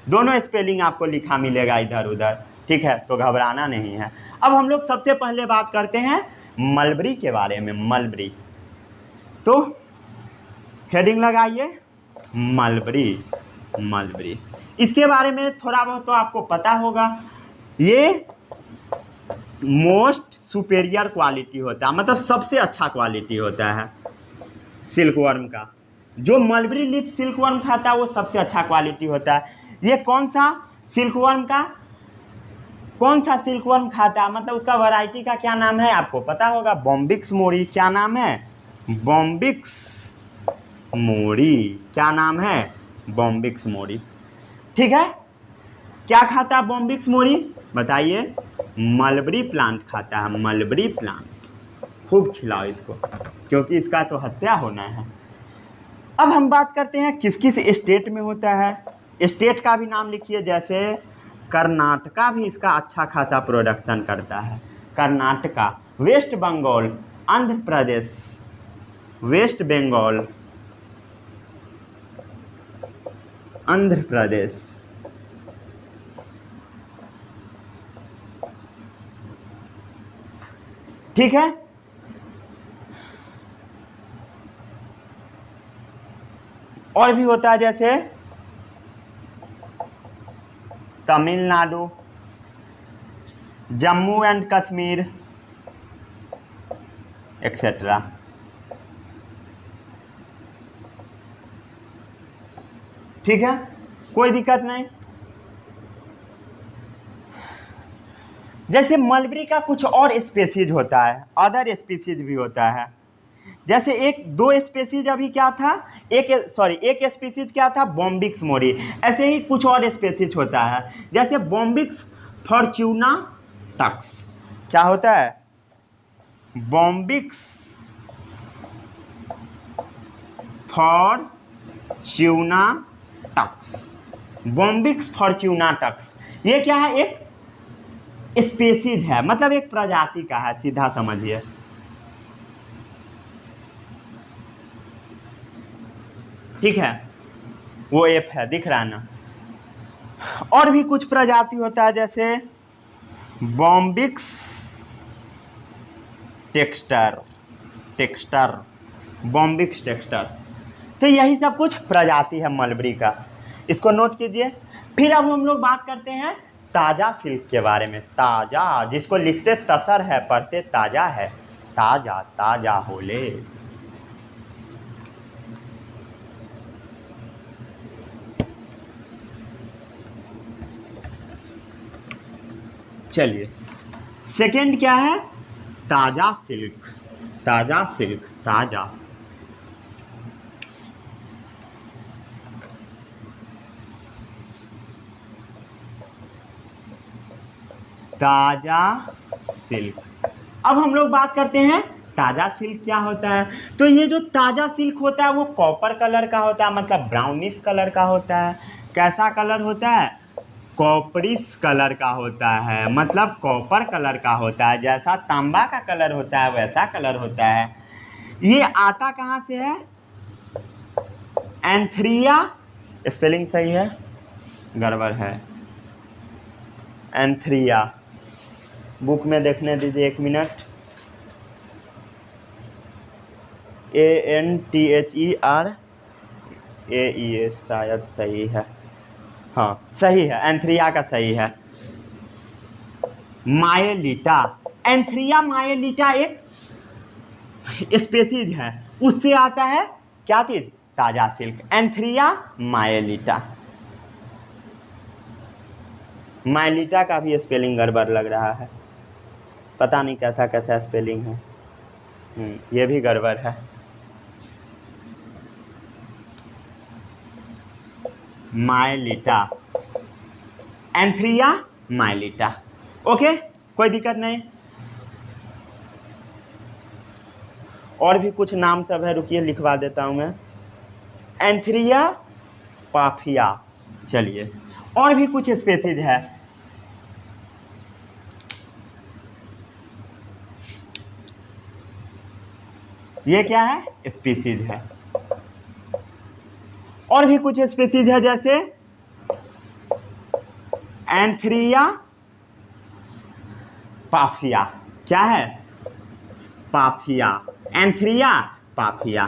दोनों स्पेलिंग आपको लिखा मिलेगा इधर उधर, ठीक है, तो घबराना नहीं है। अब हम लोग सबसे पहले बात करते हैं मलबरी के बारे में। मलबरी, तो हेडिंग लगाइए मलबरी। इसके बारे में थोड़ा बहुत तो आपको पता होगा। ये मोस्ट सुपेरियर क्वालिटी होता है, मतलब सबसे अच्छा क्वालिटी होता है सिल्क वर्म का। जो मलबरी लिप सिल्क वर्म खाता है वो सबसे अच्छा क्वालिटी होता है। ये कौन सा सिल्क वर्म खाता है, मतलब उसका वैरायटी का क्या नाम है आपको पता होगा, बॉम्बिक्स मोरी। क्या नाम है, बॉम्बिक्स मोरी। ठीक है, क्या खाता है बॉम्बिक्स मोरी, बताइए, मलबरी प्लांट खाता है, मलबरी प्लांट। खूब खिलाओ इसको क्योंकि इसका तो हत्या होना है। अब हम बात करते हैं किस किस स्टेट में होता है। स्टेट का भी नाम लिखिए, जैसे कर्नाटका भी इसका अच्छा खासा प्रोडक्शन करता है। कर्नाटका, वेस्ट बंगाल, आंध्र प्रदेश, वेस्ट बंगाल, आंध्र प्रदेश, ठीक है। और भी होता है जैसे तमिलनाडु, जम्मू एंड कश्मीर एक्सेट्रा। ठीक है, कोई दिक्कत नहीं। जैसे मलबरी का कुछ और स्पेसीज होता है, अदर स्पीसीज भी होता है। जैसे एक स्पीसीज अभी क्या था, एक स्पीसीज क्या था, बॉम्बिक्स मोरी। ऐसे ही कुछ और स्पीसीज होता है, जैसे बॉम्बिक्स फॉर्च्यूना टक्स। क्या होता है, बॉम्बिक्स फॉर्च्यूना टक्स। ये क्या है, एक स्पीसीज है, मतलब एक प्रजाति का है, सीधा समझिए। ठीक है, वो एफ है, दिख रहा है ना। और भी कुछ प्रजाति होता है, जैसे बॉम्बिक्स टेक्स्टर, बॉम्बिक्स टेक्स्टर। तो यही सब कुछ प्रजाति है मलबरी का, इसको नोट कीजिए। फिर अब हम लोग बात करते हैं ताज़ा सिल्क के बारे में। ताज़ा, जिसको लिखते तसर है, पढ़ते ताज़ा है। ताज़ा होले। चलिए, सेकंड क्या है, ताज़ा सिल्क। ताज़ा सिल्क। अब हम लोग बात करते हैं ताज़ा सिल्क क्या होता है। तो ये जो ताज़ा सिल्क होता है वो कॉपर कलर का होता है, मतलब ब्राउनिश कलर का होता है। कैसा कलर होता है, कॉपरिश कलर का होता है, मतलब कॉपर कलर का होता है। जैसा तांबा का कलर होता है वैसा कलर होता है। ये आता कहाँ से है, एंथ्रिया, स्पेलिंग सही है, गड़बड़ है, एंथ्रिया। बुक में देखने दीजिए 1 मिनट। ANTHERAEA शायद सही है, हाँ सही है, एंथ्रिया का सही है। मायलिटा, एंथ्रिया माइलिटा एक स्पेसीज है, उससे आता है क्या चीज, ताजा सिल्क, एंथ्रिया माइलिटा। माइलिटा का भी स्पेलिंग गड़बड़ लग रहा है, पता नहीं कैसा कैसा स्पेलिंग है, ये भी गड़बड़ है। माइलिटा, एंथ्रिया माइलिटा, ओके, कोई दिक्कत नहीं। और भी कुछ नाम सब है, रुकिए लिखवा देता हूं मैं, एंथ्रिया पाफिया। चलिए और भी कुछ स्पेसीज है, ये क्या है, स्पीसीज है। और भी कुछ स्पीसीज है जैसे एंथ्रिया पाफिया, क्या है, पाफिया, एंथ्रिया पाफिया।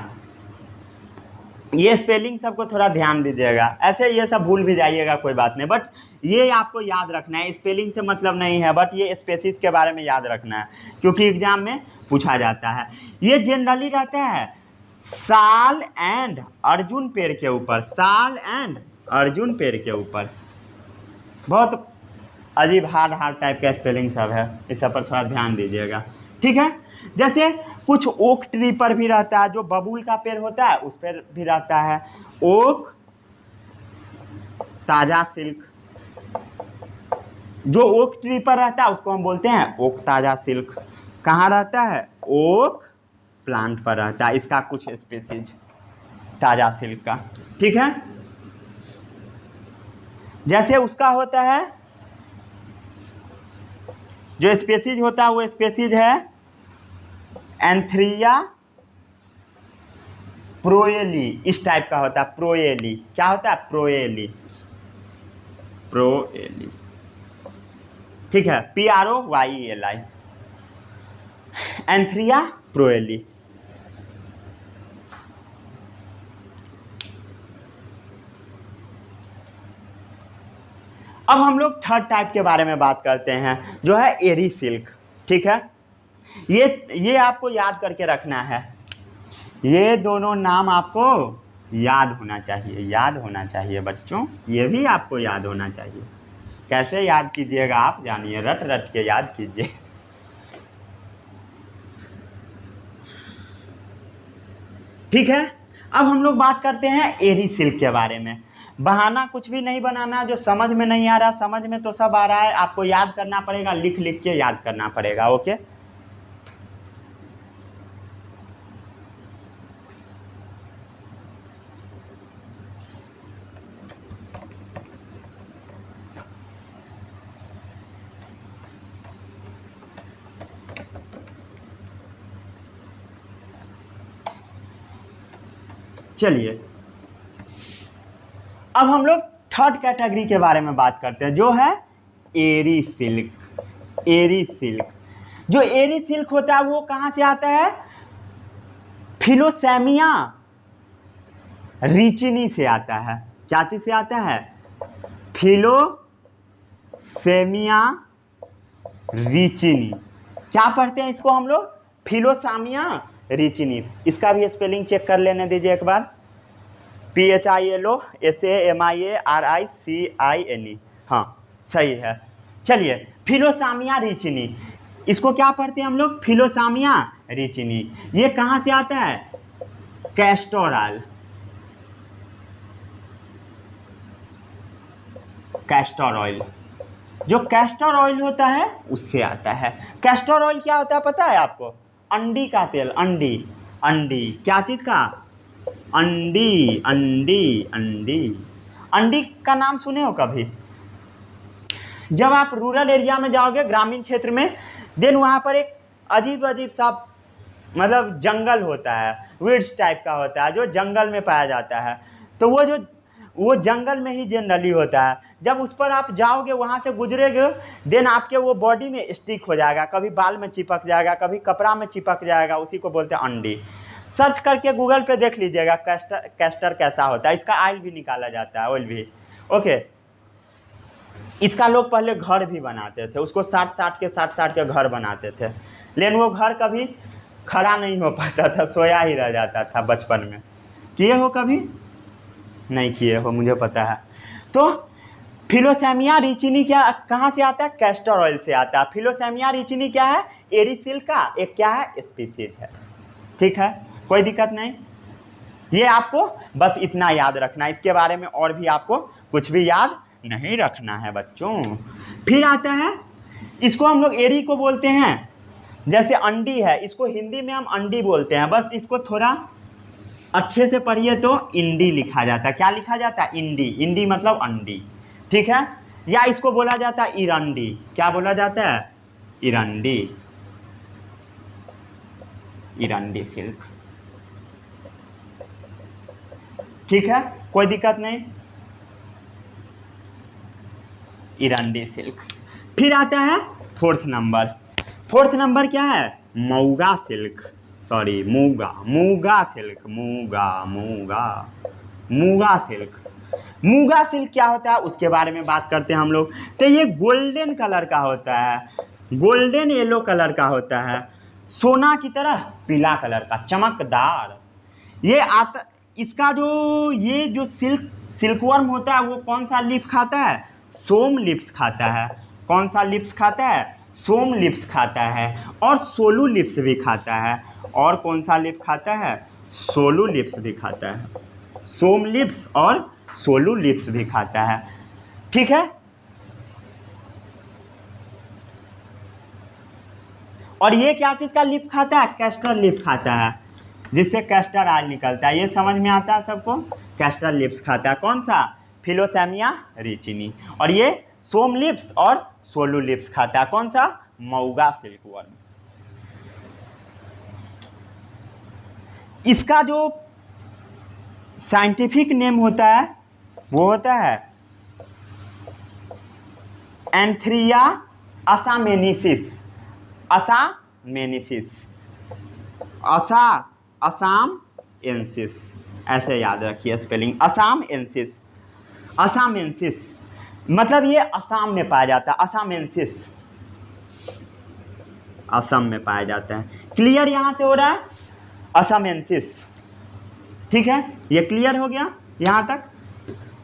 ये स्पेलिंग सबको थोड़ा ध्यान दीजिएगा, ऐसे ये सब भूल भी जाइएगा कोई बात नहीं, बट ये आपको याद रखना है, स्पेलिंग से मतलब नहीं है, बट ये स्पेसीज के बारे में याद रखना है क्योंकि एग्जाम में पूछा जाता है। ये जनरली रहता है साल एंड अर्जुन पेड़ के ऊपर, साल एंड अर्जुन पेड़ के ऊपर। बहुत अजीब हार्ड टाइप का स्पेलिंग सब है, इस सब पर थोड़ा ध्यान दीजिएगा, ठीक है। जैसे कुछ ओक ट्री पर भी रहता है, जो बबूल का पेड़ होता है उस पर भी रहता है ओक ताजा सिल्क। जो ओक ट्री पर रहता है उसको हम बोलते हैं ओक ताजा सिल्क। कहाँ रहता है, ओक प्लांट पर रहता है, इसका कुछ स्पीसीज ताजा सिल्क का, ठीक है। जैसे उसका होता है, जो स्पीसीज होता है वो स्पीसीज है एंथ्रिया प्रोएली, इस टाइप का होता है, प्रोएली, क्या होता है, प्रोएली, प्रोएली, ठीक है, PROYELI, एंथ्रिया प्रोएली। अब हम लोग थर्ड टाइप के बारे में बात करते हैं, जो है एरी सिल्क, ठीक है। ये आपको याद करके रखना है, ये दोनों नाम आपको याद होना चाहिए, याद होना चाहिए बच्चों, ये भी आपको याद होना चाहिए। कैसे याद कीजिएगा आप जानिए, रट रट के याद कीजिए। ठीक है, अब हम लोग बात करते हैं एरी सिल्क के बारे में। बहाना कुछ भी नहीं बनाना, जो समझ में नहीं आ रहा, समझ में तो सब आ रहा है, आपको याद करना पड़ेगा, लिख लिख के याद करना पड़ेगा, ओके। चलिए अब हम लोग थर्ड कैटेगरी के बारे में बात करते हैं, जो है एरी सिल्क। एरी सिल्क, जो एरी सिल्क होता है वो कहाँ से आता है, फिलोसेमिया रिचिनी से आता है। क्या चीज से आता है, फिलोसेमिया रिचिनी। क्या पढ़ते हैं इसको हम लोग, फिलोसामिया रिचिनी। इसका भी स्पेलिंग चेक कर लेने दीजिए एक बार, PHILOSAMIARICINE, हाँ सही है। चलिए फिलोसामिया रिचिनी, इसको क्या पढ़ते हैं हम लोग, फिलोसामिया रिचिनी। ये कहाँ से आता है, कैस्टर ऑयल, कैस्टर ऑयल, जो कैस्टर ऑयल होता है उससे आता है। कैस्टर ऑयल क्या होता है पता है आपको, अंडी का तेल, अंडी, अंडी, क्या चीज का, अंडी, अंडी, अंडी, अंडी का नाम सुने हो कभी। जब आप रूरल एरिया में जाओगे, ग्रामीण क्षेत्र में, देन वहाँ पर एक अजीब अजीब सा मतलब जंगल होता है, वीड्स टाइप का होता है, जो जंगल में पाया जाता है। तो वो जंगल में ही जनरली होता है। जब उस पर आप जाओगे, वहाँ से गुजरेगे, देन आपके वो बॉडी में स्टिक हो जाएगा, कभी बाल में चिपक जाएगा, कभी कपड़ा में चिपक जाएगा, उसी को बोलते हैं अंडी। सर्च करके गूगल पे देख लीजिएगा कैस्टर कैसा होता है, इसका ऑयल भी निकाला जाता है, ऑयल भी, ओके। इसका लोग पहले घर भी बनाते थे, उसको साट के घर बनाते थे, लेकिन वो घर कभी खड़ा नहीं हो पाता था, सोया ही रह जाता था। बचपन में किए हो कभी? नहीं किए हो, मुझे पता है। तो फिलोसेमिया रिचिनी क्या कहाँ से आता है? कैस्टर ऑयल से आता है। फिलोसेमिया रिचिनी क्या है? एरीसिल्क का एक क्या है? स्पीसीज है। ठीक है, कोई दिक्कत नहीं। ये आपको बस इतना याद रखना है, इसके बारे में और भी आपको कुछ भी याद नहीं रखना है बच्चों। फिर आता है, इसको हम लोग एरी को बोलते हैं, जैसे अंडी है, इसको हिंदी में हम अंडी बोलते हैं, बस इसको थोड़ा अच्छे से पढ़िए तो इंडी लिखा जाता है। क्या लिखा जाता है? इंडी। इंडी मतलब अंडी, ठीक है। या इसको बोला जाता है इरंडी। क्या बोला जाता है? इरंडी। इरंडी सिल्क, ठीक है, कोई दिक्कत नहीं। इरंडी सिल्क। फिर आता है फोर्थ नंबर। फोर्थ नंबर क्या है? Muga silk, sorry Muga, Muga silk, Muga Muga Muga silk. Muga silk क्या होता है उसके बारे में बात करते हैं हम लोग। तो ये गोल्डन कलर का होता है, गोल्डन येलो कलर का होता है, सोना की तरह पीला कलर का, चमकदार। ये आता, इसका ये जो सिल्कवर्म होता है वो कौन सा लीफ खाता है? सोम लिप्स खाता है। कौन सा लिप्स खाता है? सोम लिप्स खाता है। और सोलू लिप्स भी खाता है। और कौन सा लिप खाता है? सोलू लिप्स भी खाता है। सोम लिप्स और सोलू लिप्स भी खाता है, ठीक है। और ये क्या चीज़ का लिप खाता है? कैस्टर लिप खाता है, जिससे कैस्टर ऑयल निकलता है। ये समझ में आता है सबको? कैस्टर लिप्स खाता है। कौन सा? फिलोसेमिया रिचिनी। और ये सोम लिप्स और सोलू लिप्स खाता है। कौन सा? मूगा सिल्कवर्म। इसका जो साइंटिफिक नेम होता है वो होता है एंथ्रिया असामेनिसिस। असामेनिसिस, असम एंसिस, ऐसे याद रखिए स्पेलिंग, असम एंसिस। असामेंसिस मतलब ये असम में पाया जाता है। असामेंसिस असम में पाया जाता है। क्लियर यहाँ से हो रहा है? असामेंसिस, ठीक है, ये क्लियर हो गया यहाँ तक।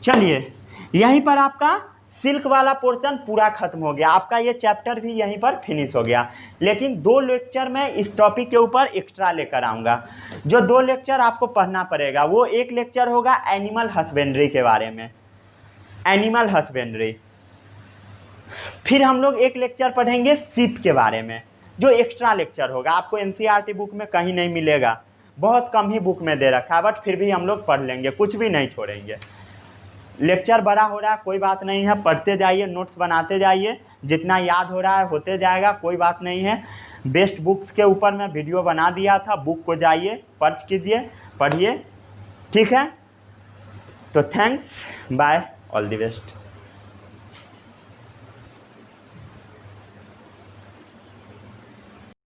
चलिए, यहीं पर आपका सिल्क वाला पोर्शन पूरा खत्म हो गया, आपका ये चैप्टर भी यहीं पर फिनिश हो गया। लेकिन 2 लेक्चर मैं इस टॉपिक के ऊपर एक्स्ट्रा लेकर आऊँगा। जो 2 लेक्चर आपको पढ़ना पड़ेगा, वो एक लेक्चर होगा एनिमल हस्बेंड्री के बारे में, एनिमल हस्बेंड्री। फिर हम लोग एक लेक्चर पढ़ेंगे शिप के बारे में, जो एक्स्ट्रा लेक्चर होगा, आपको एनसीईआरटी बुक में कहीं नहीं मिलेगा, बहुत कम ही बुक में दे रखा है, बट फिर भी हम लोग पढ़ लेंगे, कुछ भी नहीं छोड़ेंगे। लेक्चर बड़ा हो रहा है, कोई बात नहीं है, पढ़ते जाइए, नोट्स बनाते जाइए, जितना याद हो रहा है होते जाएगा, कोई बात नहीं है। बेस्ट बुक्स के ऊपर मैं वीडियो बना दिया था, बुक को जाइए पर्च कीजिए, पढ़िए, ठीक है। तो thanks, bye, all the best.